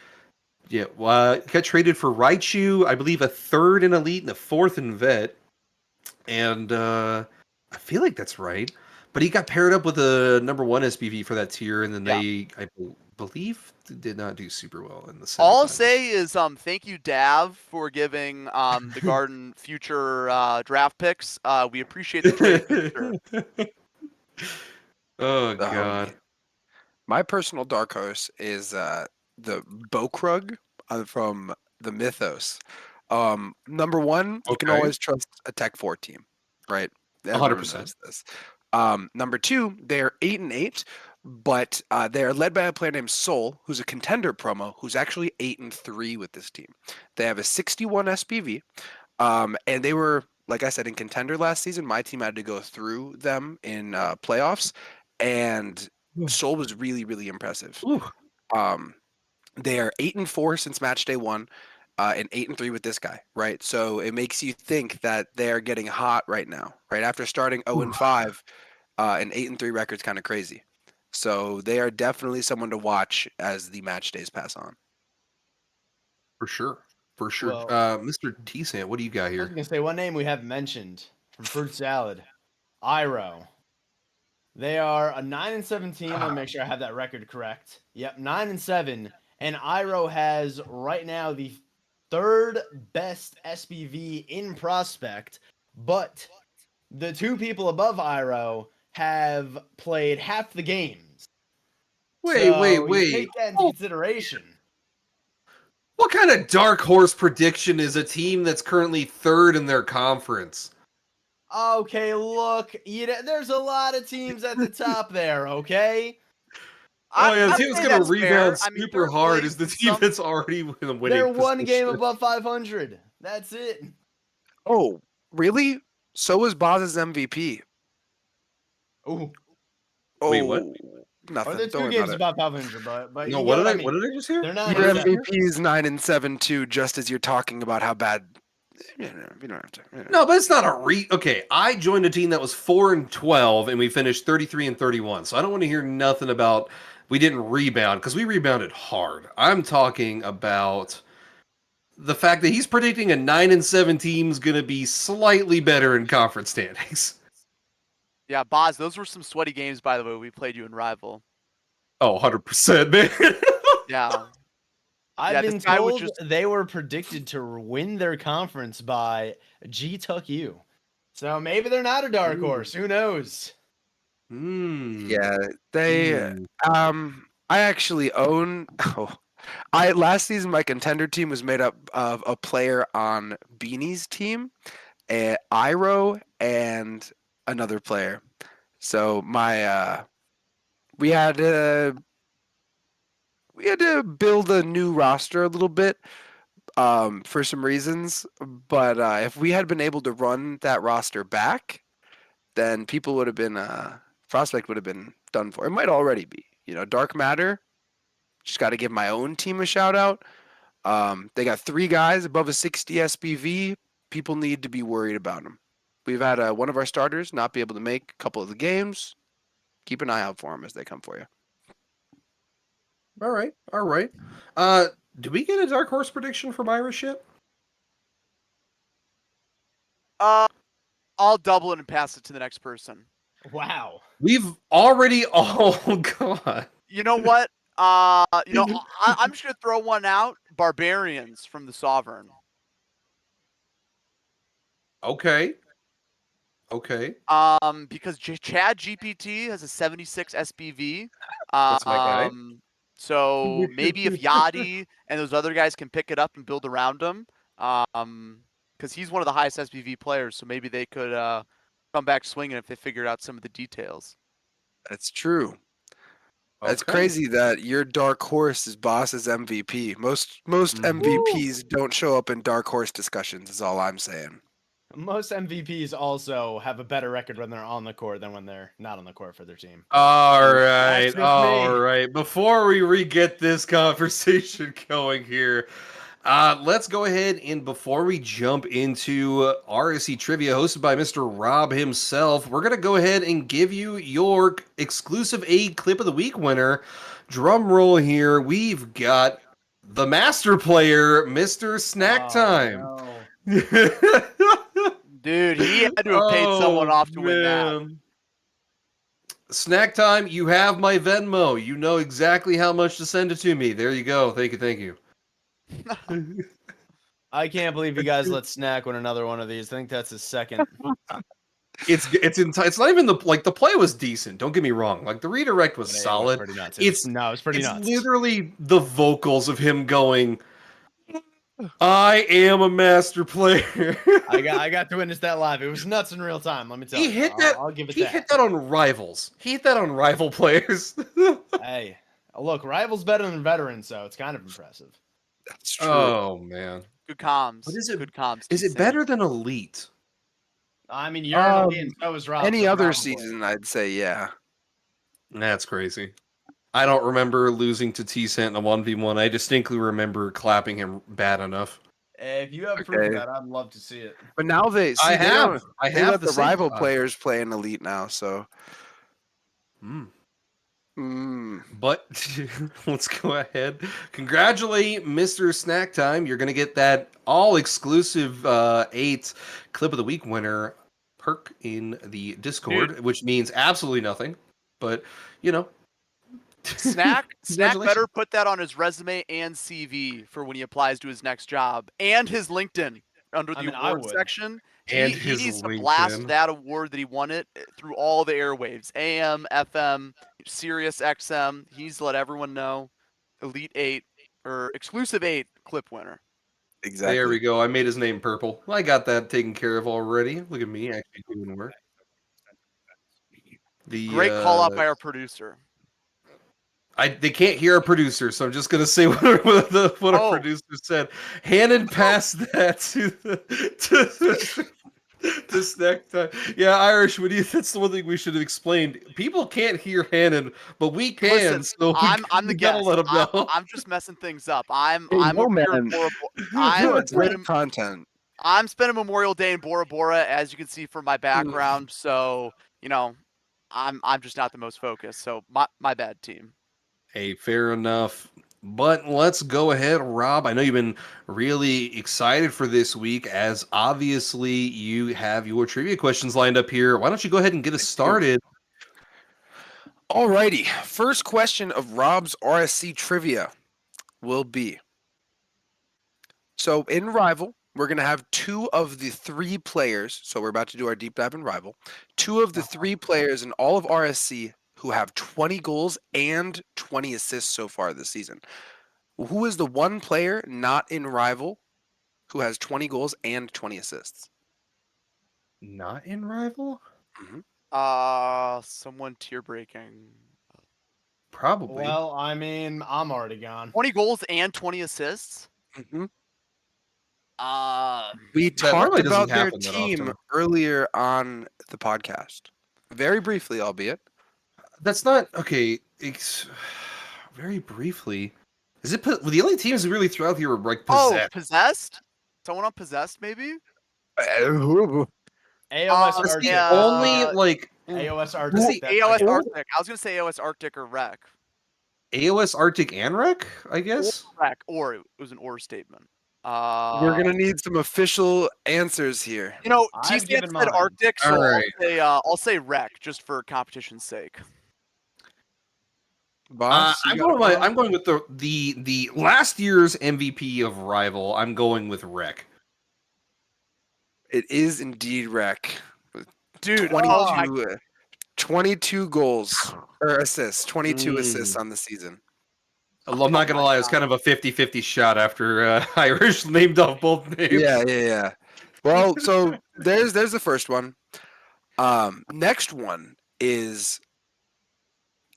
got traded for Raichu, I believe a 3rd in Elite and a 4th in Vet. And I feel like that's right. But he got paired up with a number 1 SPV for that tier, and then I believe, did not do super well in the All I'll semifinals. say is thank you, Dav, for giving the Garden future draft picks. We appreciate the trade for sure. Oh god. My personal dark horse is the Bokrug from the Mythos. Number one, you can Okay. always trust a Tech 4 team, right? 100%. Knows this. Number two, they're 8-8, but they're led by a player named Soul, who's a contender promo, who's actually 8-3 with this team. They have a 61 SPV, and they were, like I said, in contender last season. My team had to go through them in playoffs, and Soul was really, really impressive. Ooh. They are 8-4 since match day 1, and 8-3 with this guy, right? So it makes you think that they're getting hot right now, right? After starting 0-5, an 8-3 record's kind of crazy. So they are definitely someone to watch as the match days pass on. For sure. For sure. Well, Mr. T-Sant, what do you got I was here? gonna say one name we haven't mentioned from Fruit Salad, Iro. They are a 9-7 team. Let me make sure I have that record correct. Yep, 9-7, and Iro has right now the 3rd best SPV in prospect, but the 2 people above Iro have played half the games. Wait. You take that into consideration. What kind of dark horse prediction is a team that's currently 3rd in their conference? Okay, look, there's a lot of teams at the top there, okay? Oh yeah, the I'd team that's say going to that's rebound fair. I mean, super third hard place is the is team some- that's already in the winning They're one game position. above 500. That's it. Oh, really? So was Boz's MVP. Ooh. Oh, Wait, what? Nothing. Or they're Don't 2 worry games about above 500, but No, you what get did I mean. what did I just hear? They're it. not. Your MVP is 9-7 too, just as you're talking about how bad. You don't have to. No, but it's not a okay, I joined a team that was 4-12 and we finished 33-31. So I don't want to hear nothing about we didn't rebound because we rebounded hard. I'm talking about the fact that he's predicting a 9-7 team's going to be slightly better in conference standings. Yeah, Boz, those were some sweaty games, by the way. We played you in Rival. Oh, 100%, man. Yeah. I've Yeah, been this guy would told just- they were predicted to win their conference by G Tuck U. So maybe they're not a dark horse. Who knows? Yeah, they. Hmm. I actually own. Oh, last season my contender team was made up of a player on Beanie's team, Iro, and another player. So my we had to build a new roster a little bit for some reasons, but if we had been able to run that roster back, then people would have been prospect would have been done for. It might already be, Dark Matter. Just got to give my own team a shout out. They got 3 guys above a 60 SPV. People need to be worried about them. We've had one of our starters not be able to make a couple of the games. Keep an eye out for them as they come for you. All right, all right. Do we get a dark horse prediction from Irish yet? I'll double it and pass it to the next person. Wow. We've already all gone. You know what? I'm just gonna throw one out. Barbarians from the Sovereign. Okay. Okay. Because Chad GPT has a 76 SPV. That's my guy. So maybe if Yachty and those other guys can pick it up and build around him, because he's one of the highest SPV players, so maybe they could come back swinging if they figured out some of the details. That's true. It's Okay. crazy that your dark horse is Boss's MVP. Most MVPs don't show up in dark horse discussions. Is all I'm saying. Most MVPs also have a better record when they're on the court than when they're not on the court for their team. All That's right, just all me. right. Before we re-get this conversation going here, let's go ahead and before we jump into RSC Trivia hosted by Mr. Rob himself, we're going to go ahead and give you your exclusive A Clip of the Week winner. Drum roll here. We've got the master player, Mr. Snack Time. No. Dude, he had to have paid someone off to win that. man. Snack Time, you have my Venmo. You know exactly how much to send it to me. There you go. Thank you, thank you. I can't believe you guys let Snack win another one of these. I think that's his second. It's not even the play was decent. Don't get me wrong. Like the redirect was It was solid. pretty nuts. It's it's pretty nuts. literally the vocals of him going, "I am a master player." I got to witness that live. It was nuts in real time. Let me tell you. He hit that. I'll give it He that. hit that on rivals. He hit that on rival players. Hey, look, rivals better than veterans, so it's kind of impressive. That's true. Oh man, Good comms. What is it- Good comms. is it T-Sam. better than elite? I mean, you're in the lead, and so is Rob. Any so other probably. season, I'd say yeah. That's crazy. I don't remember losing to T-Cent in a 1v1. I distinctly remember clapping him bad enough. If you have proof of Okay. that, I'd love to see it. But now they I they have. don't- I they have let the the same rival thought. players play in elite now. So But let's go ahead. Congratulate Mr. Snack Time. You're going to get that all-exclusive 8 Clip of the Week winner perk in the Discord, which means absolutely nothing. But, you know. Snack Congratulations. better put that on his resume and CV for when he applies to his next job, and his LinkedIn under the I mean, I award would. section. And He his needs to blast LinkedIn. that award that he won it through all the airwaves, AM, FM, Sirius XM. He needs to let everyone know. Elite 8 or exclusive 8 clip winner. exactly. There we go. I made his name purple. I got that taken care of already. Look at me actually doing work. The, Great call out by our producer. They can't hear our producer, so I'm just gonna say what our Oh. producer said. Hannon passed that to Snack Time. Yeah, Irish. That's the one thing we should have explained. People can't hear Hannon, but we can. Listen, So I'm the we gotta guest. let him know. I'm just messing things up. I'm Hey, a pure man. Bora You are I'm great spending, content. I'm spending Memorial Day in Bora Bora, as you can see from my background. So I'm just not the most focused. So my bad, team. Hey, fair enough. But let's go ahead, Rob. I know you've been really excited for this week, as obviously you have your trivia questions lined up here. Why don't you go ahead and get us started? Alrighty, first question of Rob's RSC trivia will be, so in Rival, we're going to have 2 of the 3 players, so we're about to do our deep dive in Rival, 2 of the 3 players in all of RSC who have 20 goals and 20 assists so far this season. Who is the one player not in Rival who has 20 goals and 20 assists? Not in Rival? Someone tier breaking. Probably. Well, I mean, I'm already gone. 20 goals and 20 assists. Mm-hmm. We That normally Talked about doesn't their happen that team often. earlier on the podcast. Very briefly, albeit. That's not okay. very briefly. Is it the only teams that really throughout here were like Oh, possessed? possessed? Someone on possessed, maybe? AOS That's Arctic. the only like AOS Arctic. Let's see, AOS Arctic. I was gonna say AOS Arctic or Rec. AOS Arctic and Rec, I Or guess. Rec, or it was an or statement. We're gonna need some official answers here. You know, I've T-Stan given said mine. Arctic, so All right. I'll say Rec just for competition's sake. Boss, you got a call? I'm going with the last year's MVP of Rival. I'm going with Rec. It is indeed Rec. Dude, 22 goals or assists. 22 assists on the season. I'm not gonna lie, it was kind of a 50-50 shot after Irish named off both names. Yeah. Well, so there's the first one. Next one is,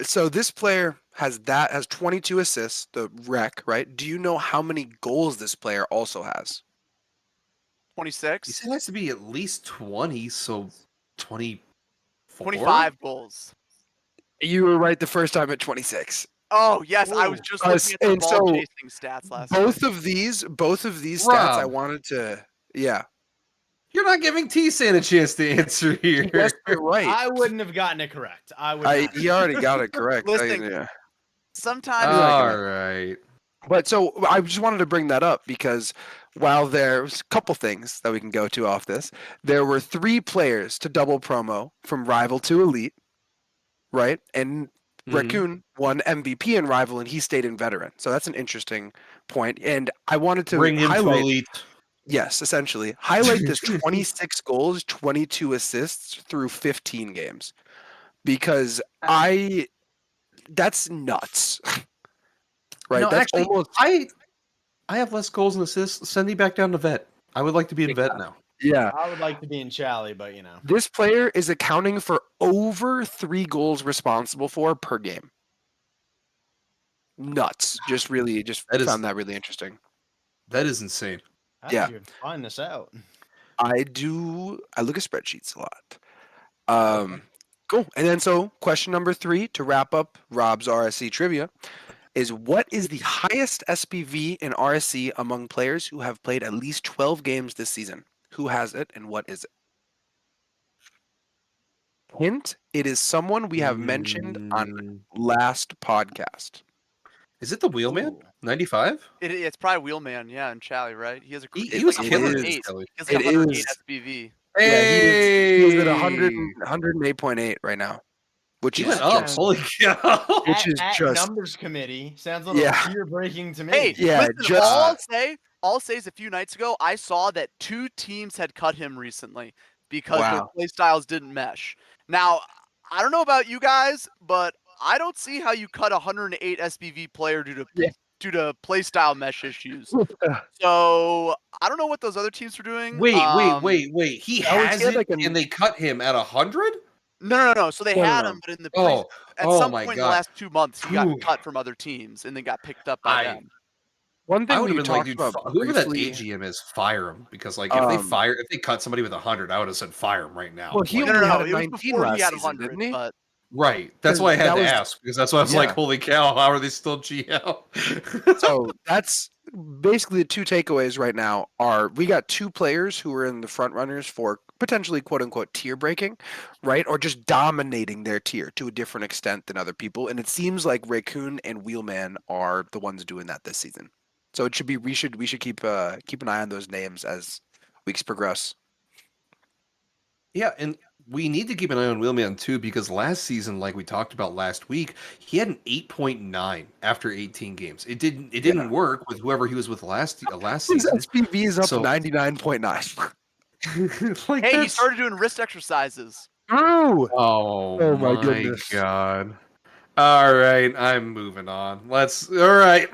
so this player has 22 assists, the Rec, right? Do you know how many goals this player also has? 26. He said it has to be at least 20, so 24? 25 goals. You were right the first time at 26. Oh, yes, I was just looking at the and ball so chasing stats last both night. of these stats I Rob. wanted to, yeah. You're not giving T-San a chance to answer here. Yes, you're right. I wouldn't have gotten it correct. I would. He already got it correct. Listen, Yeah. Sometimes All right. But so I just wanted to bring that up because while there's a couple things that we can go to off this, there were 3 players to double promo from Rival to Elite, right? And Raccoon won MVP in Rival and he stayed in Veteran. So that's an interesting point. And I wanted to Bring him to highlight, Elite. yes, essentially, highlight this 26 goals, 22 assists through 15 games. Because that's nuts. Right? No, That's actually, almost I have less goals and assists. Send me back down to Vet. I would like to be in Vet now. yeah. I would like to be in Chally, but This player is accounting for over 3 goals responsible for per game. Nuts. Just found that really interesting. That is insane. how Yeah. did you find this out? I look at spreadsheets a lot. Cool. And then so question number 3 to wrap up Rob's RSC trivia is, what is the highest SPV in RSC among players who have played at least 12 games this season? Who has it and what is it? Hint, it is someone we have mentioned on last podcast. Is it the Wheelman? Ooh. 95? it's probably Wheelman, yeah, and Chally, right? He has He was like killing 108. it, Kelly. He has like It 108 is. SBV. Yeah, he is at 108.8 right now, which He is went up. just, Holy cow. which is At just numbers committee sounds a little Yeah. fear breaking to me. Hey, Yeah, listen, just- all I'll say is a few nights ago, I saw that 2 teams had cut him recently because their Wow. play styles didn't mesh. Now, I don't know about you guys, but I don't see how you cut a 108 SBV player due to play style mesh issues. So I don't know what those other teams were doing. Wait. He That was- has he had it, like an- and they cut him at 100? No. So they No, had no. him, but in the Oh, at oh some my point in the God. last 2 months, he got Ooh. cut from other teams and then got picked up by them. One I thing would have we been like, talked dude, about whoever that briefly. AGM is, fire him. Because, like, Um, if they cut somebody with 100, I would have said fire him right now. Well, he Like, only had a It was 19 before he last had season, 100, didn't he? but right. That's why I had That to was- ask. Because that's why I was like, Yeah. holy cow, how are they still GL? So that's basically the 2 takeaways right now are, we got 2 players who are in the front runners for potentially quote unquote tier breaking, right? Or just dominating their tier to a different extent than other people. And it seems like Raccoon and Wheelman are the ones doing that this season. So it should be, we should keep an eye on those names as weeks progress. Yeah, and we need to keep an eye on Wheelman too, because last season, like we talked about last week, he had an 8.9 after 18 games. It didn't work with whoever he was with last His season. SPV is up So- 99.9. Like, hey, he that's- started doing wrist exercises. Ooh! Oh, Oh my my goodness. God. All right, I'm moving on. All right.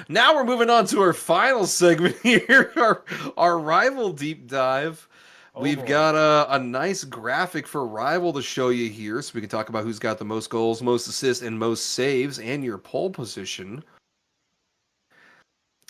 Now we're moving on to our final segment here, our rival deep dive. We've boy. got a nice graphic for rival to show you here, so we can talk about who's got the most goals, most assists, and most saves, and your pole position.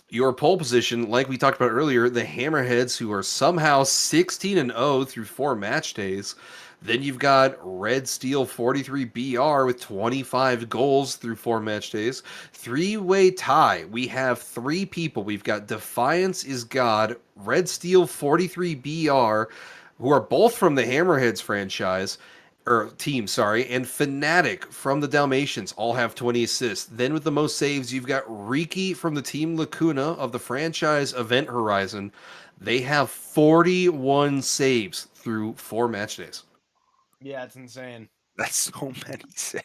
Your pole position, like we talked about earlier, the Hammerheads, who are somehow 16-0 through 4 match days. Then you've got Red Steel 43BR with 25 goals through 4 match days. Three-way tie. We have 3 people. We've got Defiance is God, Red Steel 43BR, who are both from the Hammerheads franchise, or team, sorry, and Fnatic from the Dalmatians all have 20 assists. Then with the most saves, you've got Riki from the Team Lacuna of the franchise Event Horizon. They have 41 saves through 4 match days. Yeah, it's insane. That's so many saves.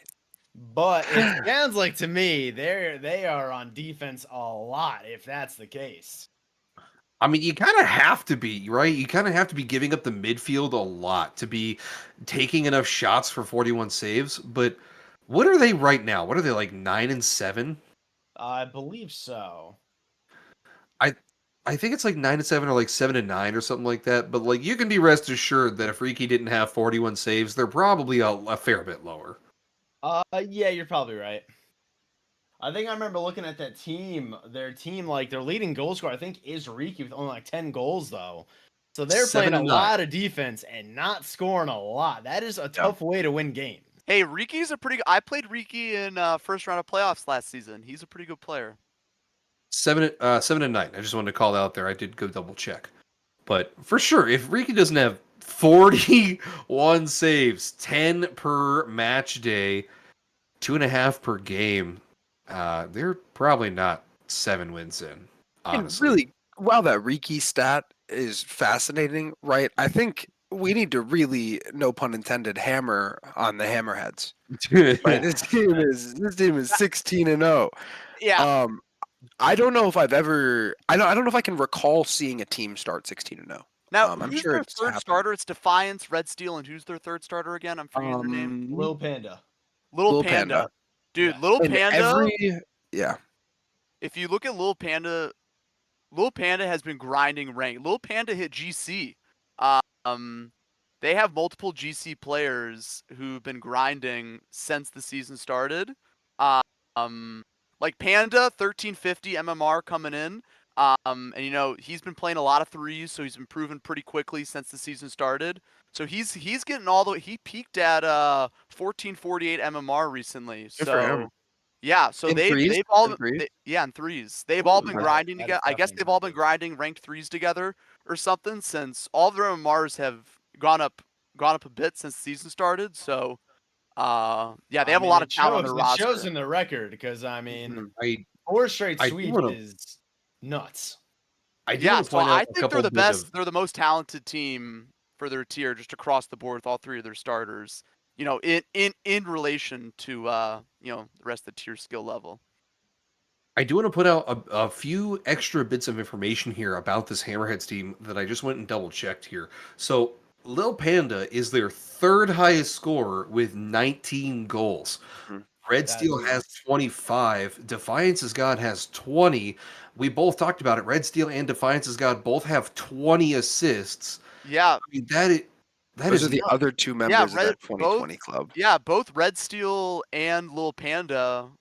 But it sounds like to me they are on defense a lot if that's the case. I mean, you kind of have to be, right? You kind of have to be giving up the midfield a lot to be taking enough shots for 41 saves. But what are they right now? What are they, like 9 and 7? I believe so. I think it's like 9 and 7 or like 7 and 9 or something like that. But like, you can be rest assured that if Riki didn't have 41 saves, they're probably a fair bit lower. Yeah, you're probably right. I think I remember looking at that team. Their team, like their leading goal scorer, I think is Riki with only like 10 goals though. So they're 7 playing a and 9. lot of defense and not scoring a lot. That is a tough way to win games. Hey, Riki's a pretty. I played Riki in first round of playoffs last season. He's a pretty good player. 7 and 9. I just wanted to call that out there. I did go double check. But for sure, if Riki doesn't have 41 saves, 10 per match day, 2.5 per game, they're probably not 7 wins in. Honestly. And really, while that Riki stat is fascinating, right? I think we need to really, no pun intended, hammer on the Hammerheads. Right? This team is 16 and 0. Yeah. I don't know if I've ever. I don't know if I can recall seeing a team start 16 and 0. Now, I'm who's sure their it's third happened. starter? It's Defiance, Red Steel, and who's their third starter again? I'm forgetting their name. Lil Panda. Little Panda. Dude, Yeah. Little And Panda. yeah. If you look at Little Panda has been grinding rank. Little Panda hit GC. They have multiple GC players who've been grinding since the season started. Like Panda, 1350 MMR coming in. And you know, he's been playing a lot of threes, so he's improving pretty quickly since the season started. So he's getting all the way. He peaked at 1448 MMR recently. Good for him. Yeah, so In they've threes? all In threes? yeah, in threes. They've all been Ooh, grinding that is together. I guess definitely they've all been impressive. grinding ranked threes together or something since all of their MMRs have gone up a bit since the season started. So yeah, they have a lot of talent on their It shows roster. in the record because I mean, Mhm. 4 straight I do sweeps wanna- is nuts. I do Yeah, want to so point I out a think they're couple the bit best. of They're the most talented team for their tier, just across the board with all 3 of their starters. You know, in relation to you know, the rest of the tier skill level. I do want to put out a few extra bits of information here about this Hammerheads team that I just went and double checked here. So Lil Panda is their 3rd highest scorer with 19 goals. Mhm. Red That Steel is- has 25. Defiance's God has 20. We both talked about it. Red Steel and Defiance's God both have 20 assists. Yeah, I mean, that Those is are the nuts. other 2 members of Red- that 2020 club. Yeah, both Red Steel and Lil Panda,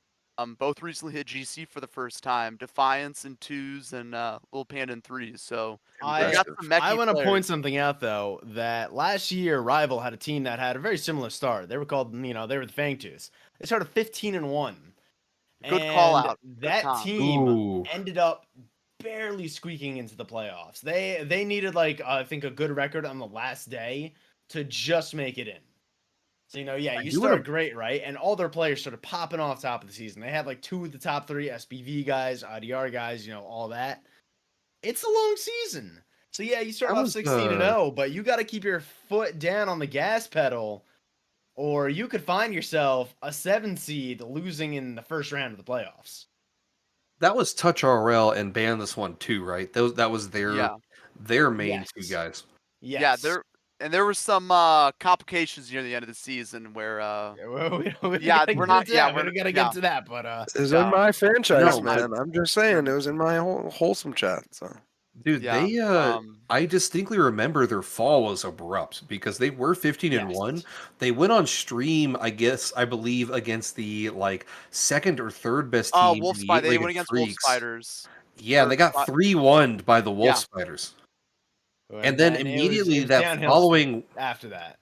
both recently hit GC for the first time. Defiance in 2s and Lil Panda in 3s. So they got Impressive. some mechie I want to players. point something out though that last year Rival had a team that had a very similar start. They were called, they were the Fangtooths. They started 15-1. Good call And out. Good that Tom. team Ooh. ended up barely squeaking into the playoffs. They needed like I think a good record on the last day to just make it in. So yeah, you do wanna- start great, right? And all their players started popping off top of the season. They had like 2 of the top 3 SPV guys, IDR guys, all that. It's a long season. So yeah, you start That off was, 16-0, but you got to keep your foot down on the gas pedal, or you could find yourself a 7 seed losing in the first round of the playoffs. That was Touch RL and Ban This One too, right? That was their main Yes. 2 guys. Yes. Yeah, there were some complications near the end of the season where We don't Yeah, gotta we're get not- into yeah, that. We we're- don't gotta yeah. get into that, but It was Yeah. in my franchise, No, man. I'm just saying, it was in my wholesome chat. So Dude, Yeah, they I distinctly remember their fall was abrupt because they were 15-1. Yes. They went on stream, I believe against the like 2nd or 3rd best team Wolf in the Spider. They 8-rated went against Wolf Freaks. Spiders. Yeah, and they got 3-1 by the Wolf Yeah. Spiders. And then it was immediately that downhill following after that.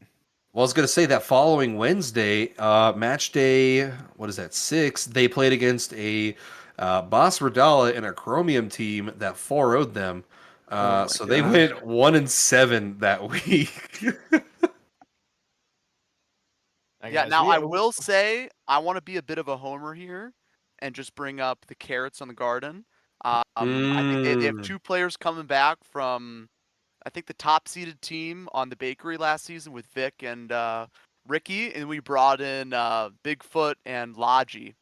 Well, I was going to say that following Wednesday, match day, what is that, 6, they played against a Boss Radala and a Chromium team that 4-0'd them. Oh my So they gosh. went 1-7 that week. Yeah, guys, now I will say I want to be a bit of a homer here and just bring up the carrots on the garden. I think they have Mm. 2 players coming back from, I think, the top seeded team on the bakery last season with Vic and Ricky, and we brought in Bigfoot and Logi.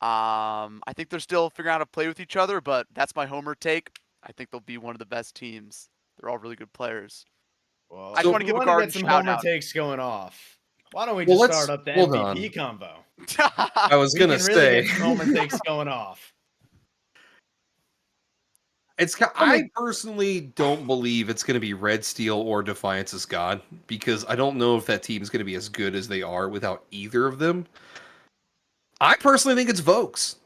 I think they're still figuring out how to play with each other, but that's my homer take. I think they'll be one of the best teams. They're all really good players. Well, I just if want to we give a want to garden get some shout homer out. takes going off, why don't we Well, just let's start up the hold MVP on. combo? I was We going to can really say. get some homer takes going off. I personally don't believe it's going to be Red Steel or Defiance as God, because I don't know if that team is going to be as good as they are without either of them. I personally think it's Vokes.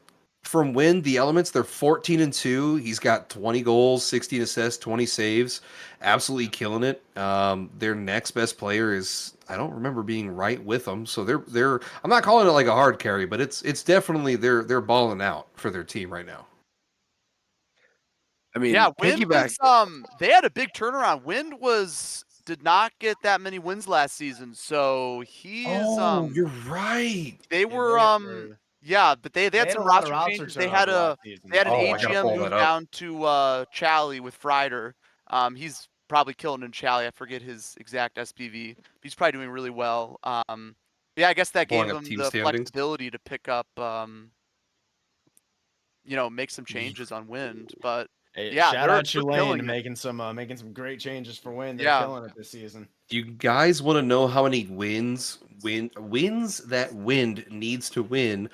From Win the Elements, they're 14-2. He's got 20 goals, 16 assists, 20 saves, absolutely killing it. Their next best player is, I don't remember being right with them, so they're I'm not calling it like a hard carry, but it's definitely they're balling out for their team right now. I mean, Yeah, Wind piggyback. was they had a big turnaround. Wind did not get that many wins last season, so he is Oh, you're right. they Yeah, were yeah, but they they had had a some lot of roster roster changes. turnover last season. They had an Oh, I gotta AGM pull that move up. down to Chally with Freider. He's probably killing in Chally. I forget his exact SPV. He's probably doing really well. Yeah, I guess that Pulling gave up him team the standings. flexibility to pick up make some changes on Wind. But Hey, yeah, shout they're out Tulane killing it. making some great changes for Win. They're Yeah. killing it this season. Do you guys want to know how many wins that Wind needs to win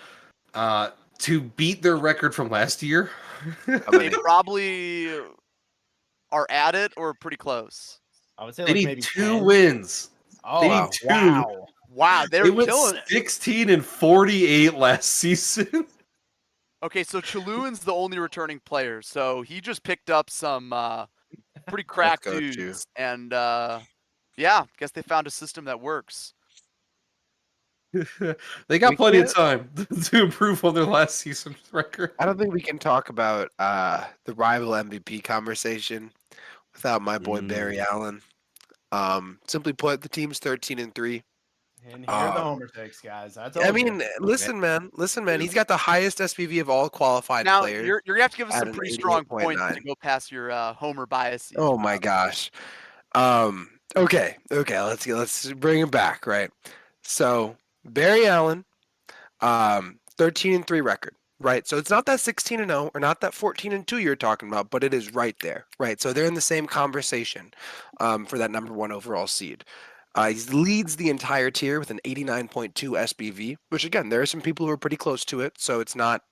to beat their record from last year? How They many? probably are at it or pretty close. I would say They like need maybe 2 10. wins. They need Oh, Wow. 2. wow. Wow, They they're went killing it. 16-48 last season. Okay, so Chaluin's the only returning player, so he just picked up some pretty Let's cracked go, Chew. dudes, and yeah, guess they found a system that works. They got We plenty of can't. time to improve on their last season's record. I don't think we can talk about the rival MVP conversation without my boy Barry Allen. Simply put, the team's 13-3. And here are the homer takes, guys. I I told you. mean, listen, man. He's got the highest SPV of all qualified Now players you're gonna have to give us at some an pretty strong points 88.9. to go past your homer biases. Oh my gosh. Okay. Let's bring him back, right? So Barry Allen, 13-3 record, right? So it's not that 16-0 or not that 14-2 you're talking about, but it is right there, right? So they're in the same conversation for that number 1 overall seed. He leads the entire tier with an 89.2 SBV, which again, there are some people who are pretty close to it, so it's not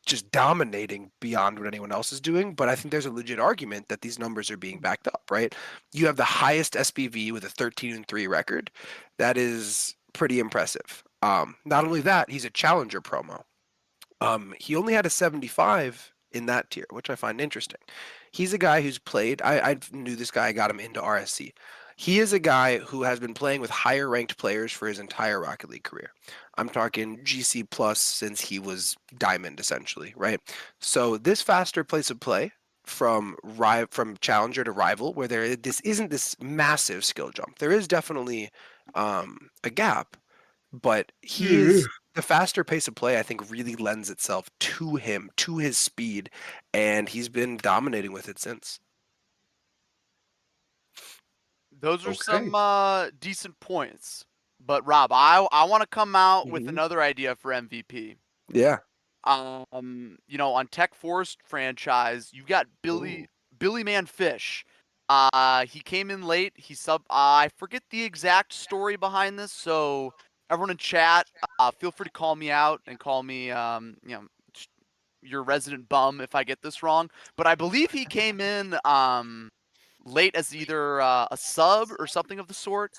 just dominating beyond what anyone else is doing, but I think there's a legit argument that these numbers are being backed up, right? You have the highest SBV with a 13-3 record. That is pretty impressive. Not only that, he's a challenger promo. He only had a 75 in that tier, which I find interesting. He's a guy who's played. I knew this guy. I got him into RSC. He is a guy who has been playing with higher ranked players for his entire Rocket League career. I'm talking GC plus since he was Diamond, essentially, right? So this faster pace of play from challenger to rival, where this isn't this massive skill jump. There is definitely a gap, but the faster pace of play, I think, really lends itself to him, to his speed, and he's been dominating with it since. Those are Okay. some decent points. But Rob, I want to come out with Mhm. another idea for MVP. Yeah. On Tech Forest franchise, you got Billy Man Fish. He came in late. I forget the exact story behind this, so everyone in chat, feel free to call me out and call me your resident bum if I get this wrong. But I believe he came in late as either a sub or something of the sort.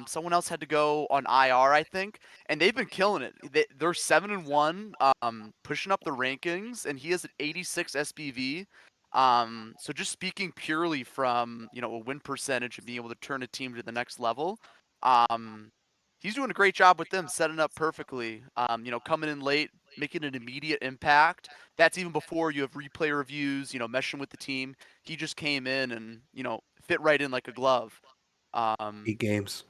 Someone else had to go on IR, I think, and they've been killing it. They're 7-1, pushing up the rankings, and he has an 86 SPV. So just speaking purely from a win percentage and being able to turn a team to the next level, He's doing a great job with them, setting up perfectly. Coming in late, making an immediate impact. That's even before you have replay reviews, meshing with the team. He just came in and, fit right in like a glove. 8 games.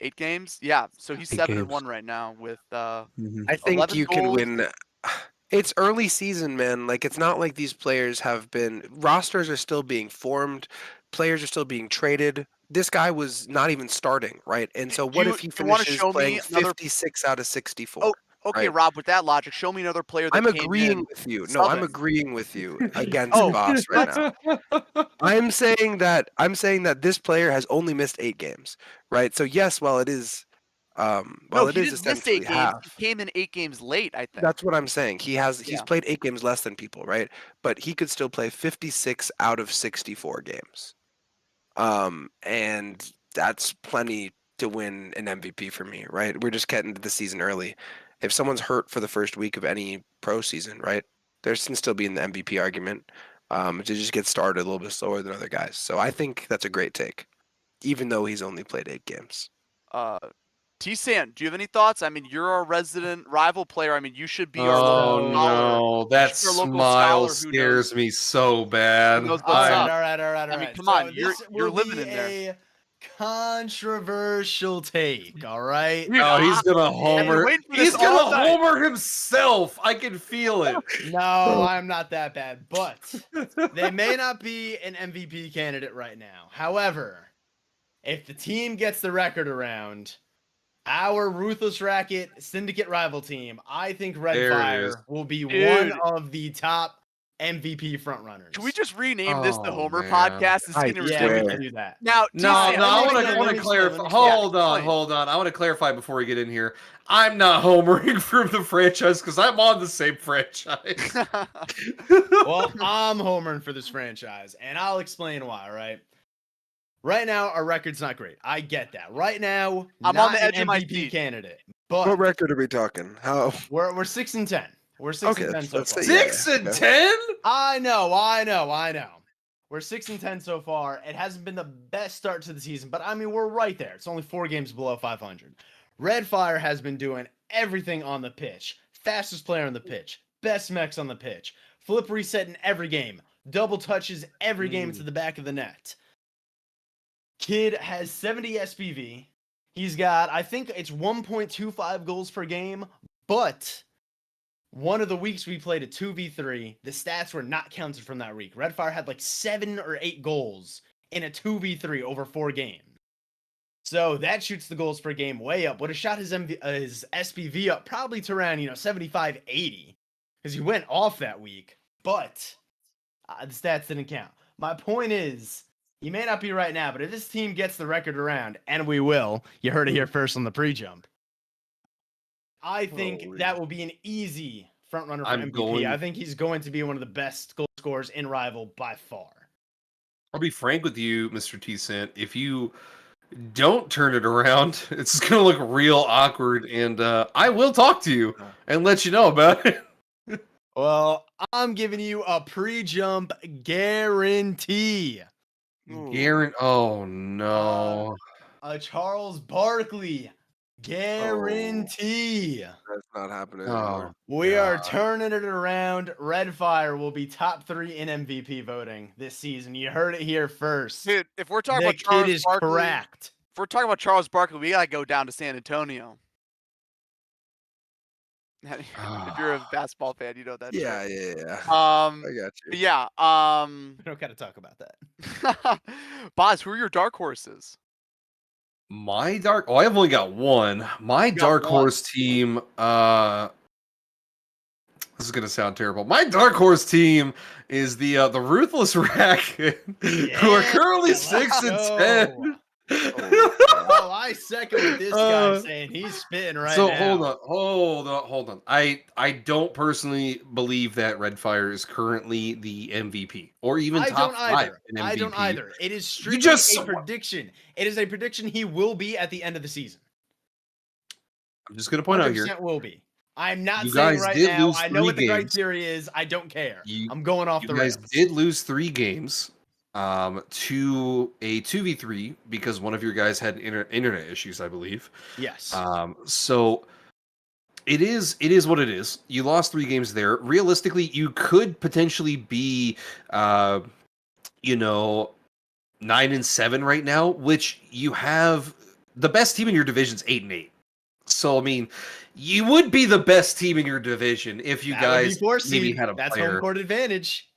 8 games? Yeah. So he's 7-1 games. right now with I think 11 you can goals. win. It's early season, man. Like, it's not like these players have been. Rosters are still being formed. Players are still being traded. This guy was not even starting, right? And so, what if he Do you want to finishes show playing me another? 56 out of 64? Oh, okay, Right? Rob. With that logic, show me another player that I'm came agreeing in. with you. No, I'm subbing. agreeing with you against Oh, Boss right now. I'm saying that this player has only missed 8 games, right? So yes, while it is No, it he is didn't miss essentially 8 games. half. He came in 8 games late, I think. That's what I'm saying. He's Yeah. played 8 games less than people, right? But he could still play 56 out of 64 games. And that's plenty to win an MVP for me, right? We're just getting to the season early. If someone's hurt for the first week of any pro season, right? There can still be in the MVP argument. To just get started a little bit slower than other guys. So I think that's a great take, even though he's only played 8 games. T-Sant, do you have any thoughts? I mean, you're our resident rival player. I mean, you should be our Oh local scholar. no, that You should be our local smile scholar who scares knows- me so bad. knows what's All right, up. all right. I mean, right. come So on, you're this you're will living be in there. a controversial take, all right? Dude, Oh, he's gonna I've been homer. waiting for He's this all gonna night. homer himself. I can feel it. No, I'm not that bad, but they may not be an MVP candidate right now. However, if the team gets the record around, our Ruthless Racket Syndicate rival team, I think There it is. Redfire will be Dude. one of the top MVP frontrunners. Can we just rename this the Oh, Homer man. podcast? It's I getting Yeah, we ridiculous. can do that. Now, No, T-Sant, no, I let me want explain, to clarify. let me Hold on, explain. hold on. I want to clarify before we get in here. I'm not homering for the franchise because I'm on the same franchise. Well, I'm homering for this franchise, and I'll explain why, right? Right now, our record's not great. I get that. Right now, I'm not on the edge an of my MVP seat. candidate, What but record are we talking? How? we're 6-10. We're 6-10 so let's far. say yeah. 6 and 10? I know. We're 6-10 so far. It hasn't been the best start to the season, but I mean, we're right there. It's only 4 games below 500. Redfire has been doing everything on the pitch. Fastest player on the pitch. Best mechs on the pitch. Flip reset in every game. Double touches every game to the back of the net. Kid has 70 SPV. He's got, I think it's 1.25 goals per game, but one of the weeks we played a 2v3, the stats were not counted from that week. Redfire had like 7 or 8 goals in a 2v3 over 4 games. So that shoots the goals per game way up. Would have shot his SPV up probably to around, 75, 80. Because he went off that week. But the stats didn't count. My point is, he may not be right now, but if this team gets the record around, and we will, you heard it here first on the pre-jump, I think that will be an easy front runner for MVP. I think he's going to be one of the best goal scorers in Rival by far. I'll be frank with you, Mr. T-Sant. If you don't turn it around, it's going to look real awkward, and I will talk to you and let you know about it. Well, I'm giving you a pre-jump guarantee. Oh, no. A Charles Barkley guarantee. That's not happening Oh. anymore. We are turning it around. Redfire will be top 3 in MVP voting this season. You heard it here first. Dude, if we're talking The about kid Charles is Barkley, cracked. if we're talking about Charles Barkley, we gotta go down to San Antonio. If you're a basketball fan, you know that. Yeah. I I got you. Yeah. We don't got to talk about that. Boz, who are your dark horses? I have only got one. My got dark one. horse team, this is gonna sound terrible. My dark horse team is the Ruthless Racket, who are currently let's 6 and go. 10. Oh, I second what this guy's saying. He's spitting right So now. hold on. I don't personally believe that Redfire is currently the MVP or even I top don't 5 either. in MVP. I don't either. It is strictly just- a prediction. It is a prediction he will be at the end of the season. I'm just gonna point out here. 100% will be. I'm not You saying guys right did now. lose I know 3 what the games. criteria is. I don't care. You- I'm going off You the guys rails. did lose 3 games. to a 2v3 because one of your guys had internet issues, I believe. Yes. So it is what it is. You lost 3 games there. Realistically, you could potentially be, you know, 9-7 right now, which you have the best team in your division's 8-8. So I mean, you would be the best team in your division if you That would be guys 4 maybe seed. had a That's player. home court advantage.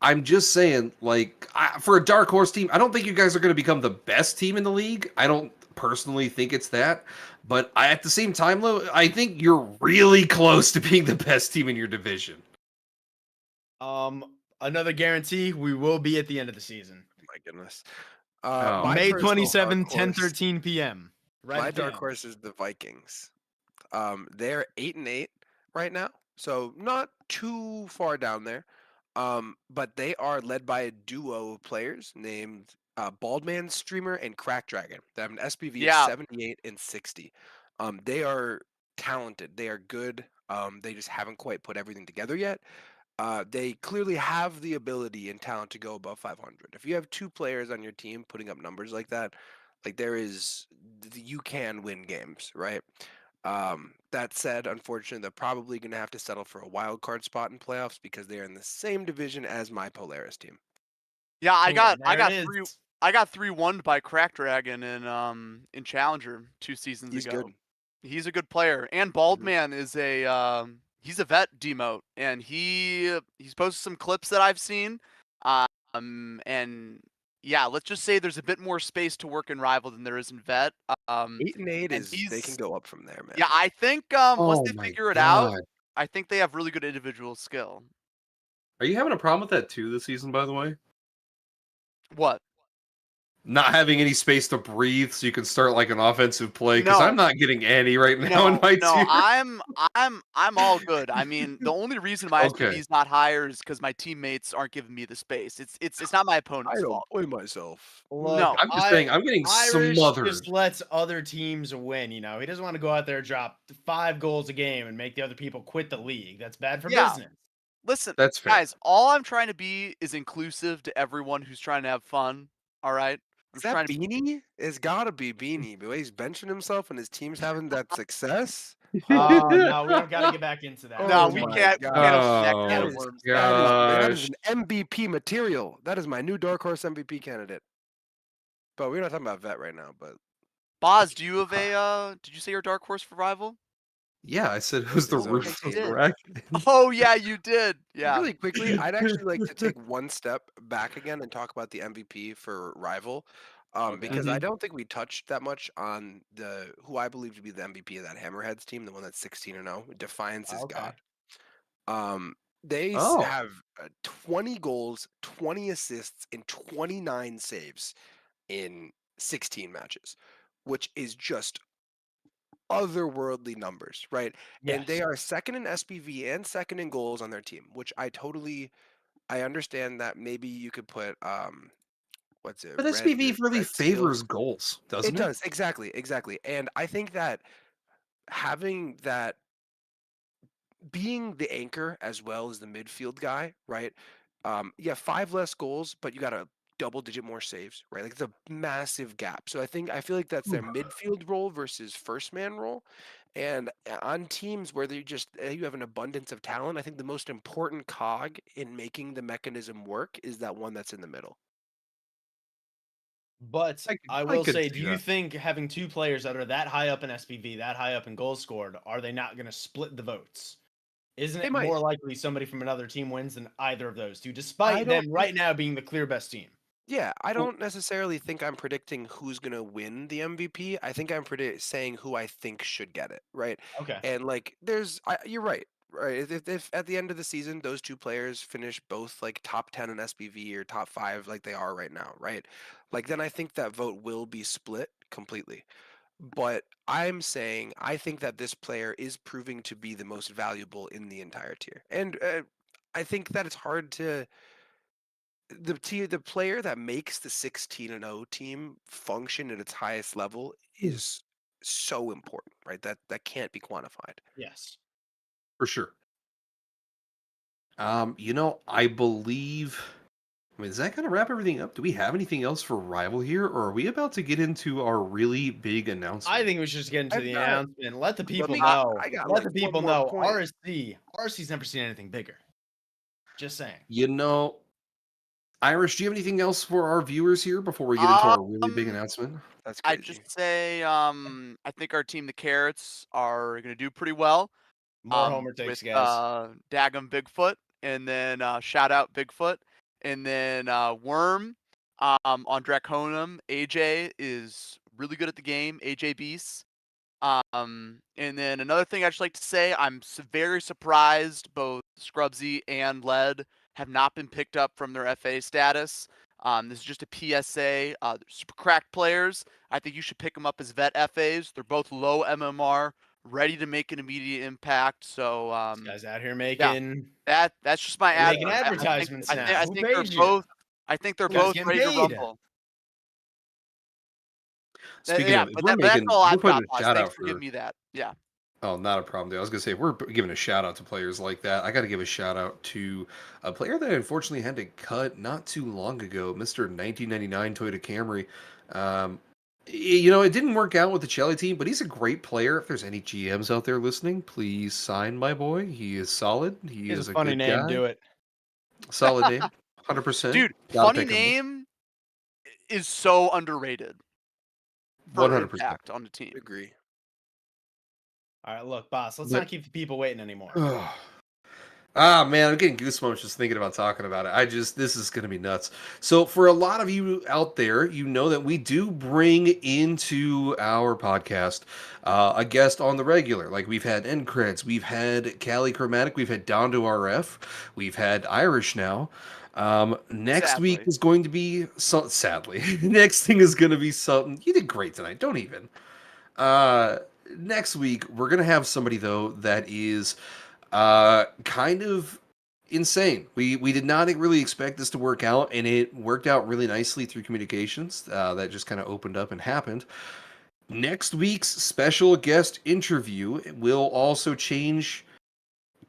I'm just saying, like, for a dark horse team, I don't think you guys are going to become the best team in the league. I don't personally think it's that, but at the same time, though, I think you're really close to being the best team in your division. Another guarantee, we will be at the end of the season. My goodness. Oh, My May personal 27, dark horse, 10:13 p.m. Right my at the dark end. horse is the Vikings. They're 8-8 right now, so not too far down there. But they are led by a duo of players named Baldman Streamer and Crack Dragon. They have an SPV of Yeah. 78 and 60. They are talented. They are good. They just haven't quite put everything together yet. They clearly have the ability and talent to go above 500. If you have 2 players on your team putting up numbers like that, like you can win games, right? That said, unfortunately, they're probably going to have to settle for a wild card spot in playoffs because they're in the same division as my Polaris team. Yeah, I Boom, got there it 3 is. I got 3-1 by Crack Dragon in Challenger 2 seasons He's ago. good. He's a good player. And Mhm. Baldman is he's a vet demote, and he's posted some clips that I've seen. And yeah, let's just say there's a bit more space to work in Rival than there is in Vet. 8-8 And is they can he's go up from there, man. yeah, I think once oh they my figure it out, god! I think they have really good individual skill. Are you having a problem with that too this season? By the way, What? not having any space to breathe, so you can start like an offensive play. Because I'm No. not getting any right now in No, my no, tier. I'm all good. I mean, the only reason my SPV Okay. is not higher is because my teammates aren't giving me the space. It's not my I opponent's don't fault. blame myself. Look, No. I'm just saying, I'm getting Irish smothered. just lets other teams win. He doesn't want to go out there and drop 5 goals a game and make the other people quit the league. That's bad for Yeah. business. Listen, That's fair. guys, all I'm trying to be is inclusive to everyone who's trying to have fun. All right? I'm Is just that trying to Beanie? It's gotta be Beanie. The way he's benching himself and his team's having that success. Oh, no, we don't got to get back into that. No, Oh we my can't open that Oh can That of is worms. that is gosh. an MVP material. That is my new dark horse MVP candidate. But we're not talking about vet right now. But Boz, do you have did you say your dark horse for Rival? Yeah, I said it was the his own Yes, roof you of team. the did. rack. Oh yeah, you did. Yeah. Really quickly, I'd actually like to take one step back again and talk about the MVP for Rival, Okay. because I don't think we touched that much on the who I believe to be the MVP of that Hammerheads team, the one that's 16-0. Defiance is Okay. God. They Oh, have 20 goals, 20 assists, and 29 saves in 16 matches, which is just otherworldly numbers, right? And they Yes. are second in SPV and second in goals on their team, which I understand that maybe you could put what's it, but red SPV really red steel. favors goals, It doesn't it? does, exactly. And I think that having that being the anchor as well as the midfield guy, right? Yeah, 5 less goals, but you got a double digit more saves, right? Like it's a massive gap. So I feel like that's their midfield role versus first man role. And on teams where you have an abundance of talent, I think the most important cog in making the mechanism work is that one that's in the middle. But I I will could say, see do you that. think having 2 players that are that high up in SPV, that high up in goals scored, are they not going to split the votes? Isn't They it might. more likely somebody from another team wins than either of those two, I despite don't them think right now being the clear best team? Yeah, I Well, don't necessarily think I'm predicting who's going to win the MVP. I think I'm saying who I think should get it, right? Okay. And like, you're right, right? If at the end of the season those 2 players finish both like top 10 in SPV or top 5, like they are right now, right? Like then I think that vote will be split completely. But I'm saying I think that this player is proving to be the most valuable in the entire tier, and I think that it's hard to the player that makes the 16-0 team function at its highest level is so important, right? That can't be quantified. Yes. for sure. I believe I mean, is that going to wrap everything up? Do we have anything else for Rival here, or are we about to get into our really big announcement? I think we should just get into I've the got- announcement. Let the people me- know. I got, Let like, the one people more know. point. RSC's never seen anything bigger. Just saying. You know, Irish, do you have anything else for our viewers here before we get into our really big announcement? That's I'd crazy. just say, I think our team, the Carrots, are going to do pretty well. More homer takes, With guys. Dagum Bigfoot, and then shout out Bigfoot, and then Worm on Draconum. AJ is really good at the game. AJ Beast. And then another thing I'd just like to say, I'm very surprised both Scrubsy and Led have not been picked up from their FA status. This is just a PSA. They're super cracked players. I think you should pick them up as vet FAs. They're both low MMR, ready to make an immediate impact. So This guy's out here making that's just my ad. making advertisements now. I Who think they're paid you? both. I think they're Who's both getting ready to paid? rumble. Speaking of, but we're that's making, all we're I've got, putting a boss. shout Thanks out for giving me that. Yeah. Oh, not a problem, dude. I was gonna say, if we're giving a shout out to players like that, I got to give a shout out to a player that unfortunately had to cut not too long ago, Mr. 1999 Toyota Camry. It didn't work out with the Chelly team, but he's a great player. If there's any GMs out there listening, please sign my boy. He is solid. He He's is a a funny good name. guy. Do it. Solid name, 100%. Dude, Gotta funny pick him up. name is so underrated for 100%. impact on the team. Agree. All right, look, boss. Let's But- not keep the people waiting anymore. Ah, man, I'm getting goosebumps just thinking about talking about it. This is going to be nuts. So, for a lot of you out there, you know that we do bring into our podcast a guest on the regular. Like, we've had Endcreds, we've had Cali Chromatic, we've had Dondo RF, we've had Irish now. Next week Sadly. is going to be, sadly, next thing is going to be something. You did great tonight, don't even. Next week, we're going to have somebody, though, that is kind of insane. We did not really expect this to work out, and it worked out really nicely through communications. That just kind of opened up and happened. Next week's special guest interview will also change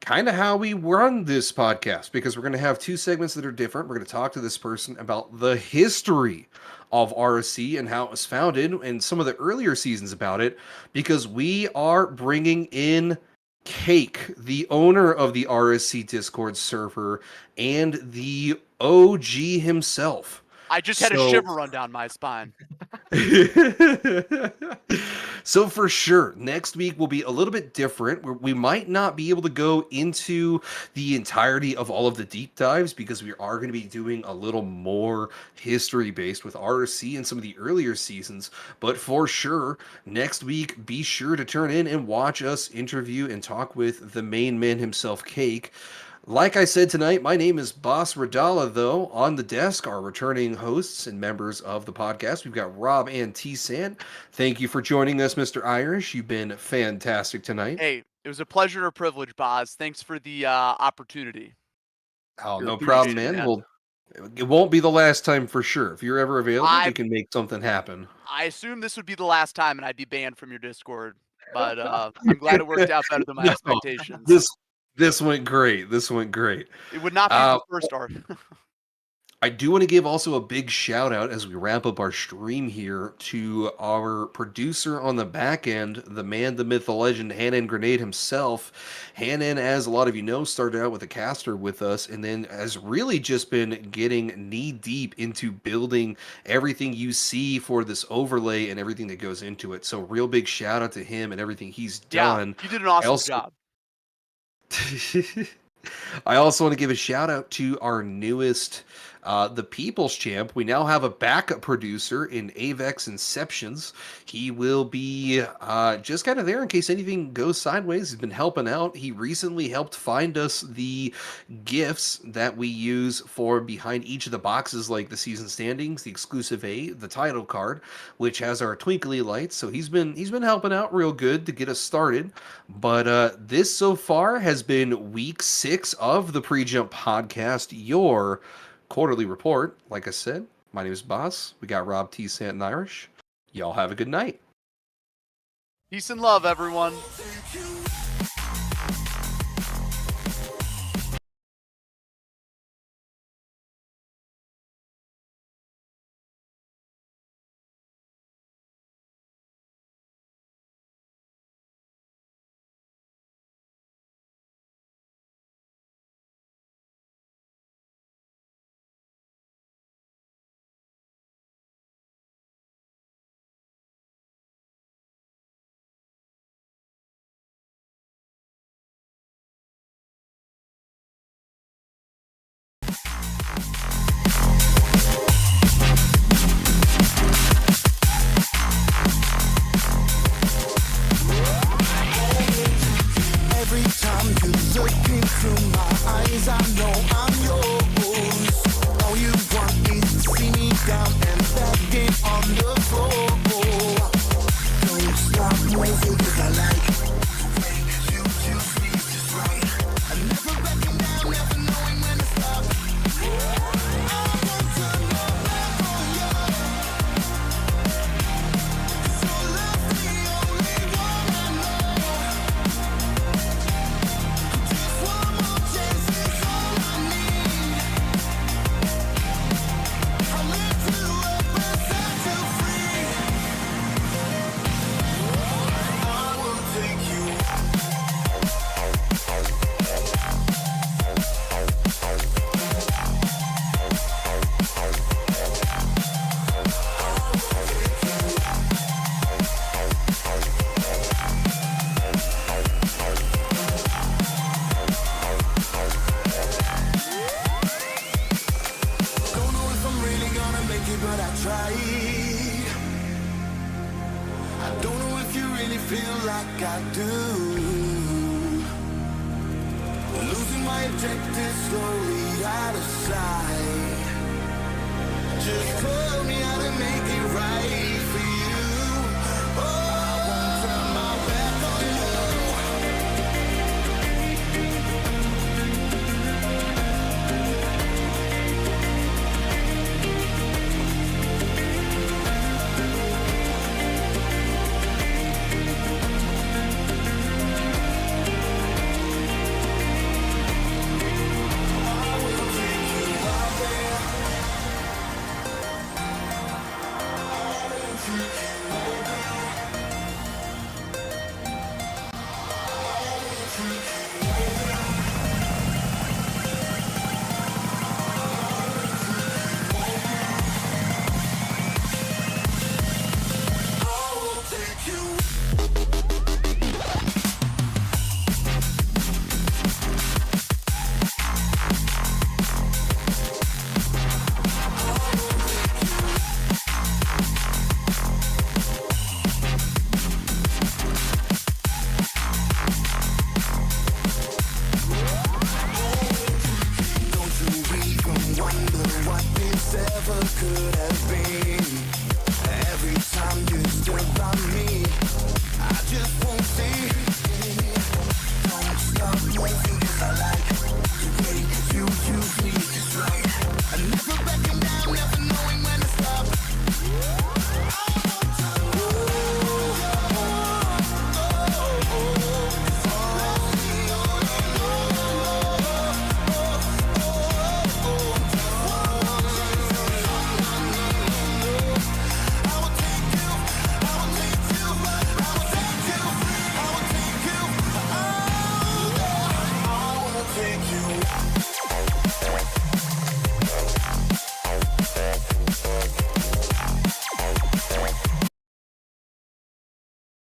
kind of how we run this podcast, because we're going to have two segments that are different. We're going to talk to this person about the history of RSC and how it was founded and some of the earlier seasons about it, because we are bringing in Cake, the owner of the RSC Discord server and the OG himself. I just had a So- shiver run down my spine. So for sure, next week will be a little bit different. We might not be able to go into the entirety of all of the deep dives, because we are going to be doing a little more history based with RSC and some of the earlier seasons. But for sure, next week, be sure to turn in and watch us interview and talk with the main man himself, Cake. Like I said tonight, my name is Boss Radala, though. On the desk are returning hosts and members of the podcast. We've got Rob and T-San. Thank you for joining us, Mr. Irish. You've been fantastic tonight. Hey, it was a pleasure and a privilege, Boz. Thanks for the opportunity. Oh, no appreciate problem, it, man. man. Well, it won't be the last time for sure. If you're ever available, I- we can make something happen. I assume this would be the last time, and I'd be banned from your Discord. But I'm glad it worked out better than my No, expectations. This went great. This went great. It would not be the first arc. I do want to give also a big shout out as we wrap up our stream here to our producer on the back end, the man, the myth, the legend, Hanan Grenade himself. Hanan, as a lot of you know, started out with a caster with us and then has really just been getting knee deep into building everything you see for this overlay and everything that goes into it. So real big shout out to him and everything he's done. Yeah, you did an awesome also- job. I also want to give a shout out to our newest, the People's Champ. We now have a backup producer in Avex Inceptions. He will be just kind of there in case anything goes sideways. He's been helping out. He recently helped find us the gifts that we use for behind each of the boxes, like the season standings, the exclusive A, the title card, which has our twinkly lights. So he's been helping out real good to get us started. But this so far has been week 6 of the Pre-Jump podcast, your quarterly report. Like I said, my name is Boss. We got Rob, T, Sant, and Irish. Y'all have a good night. Peace and love, everyone. Every time you look into my eyes, I know I'm yours. All you want is to see me down and begging on the floor. Don't stop moving 'cause I like the way that you choose me just right. I'm never backing down, never knowing when to stop. I want to know where you are. 'Cause your love's the only one I know. Just one more chance is all I need. I'll lift you up and set you free. I will take you. Don't know if I'm really gonna make it, but I tried. I don't know if you really feel like I do. Losing my objective slowly out of sight. Just tell me how to make it right for you. Oh,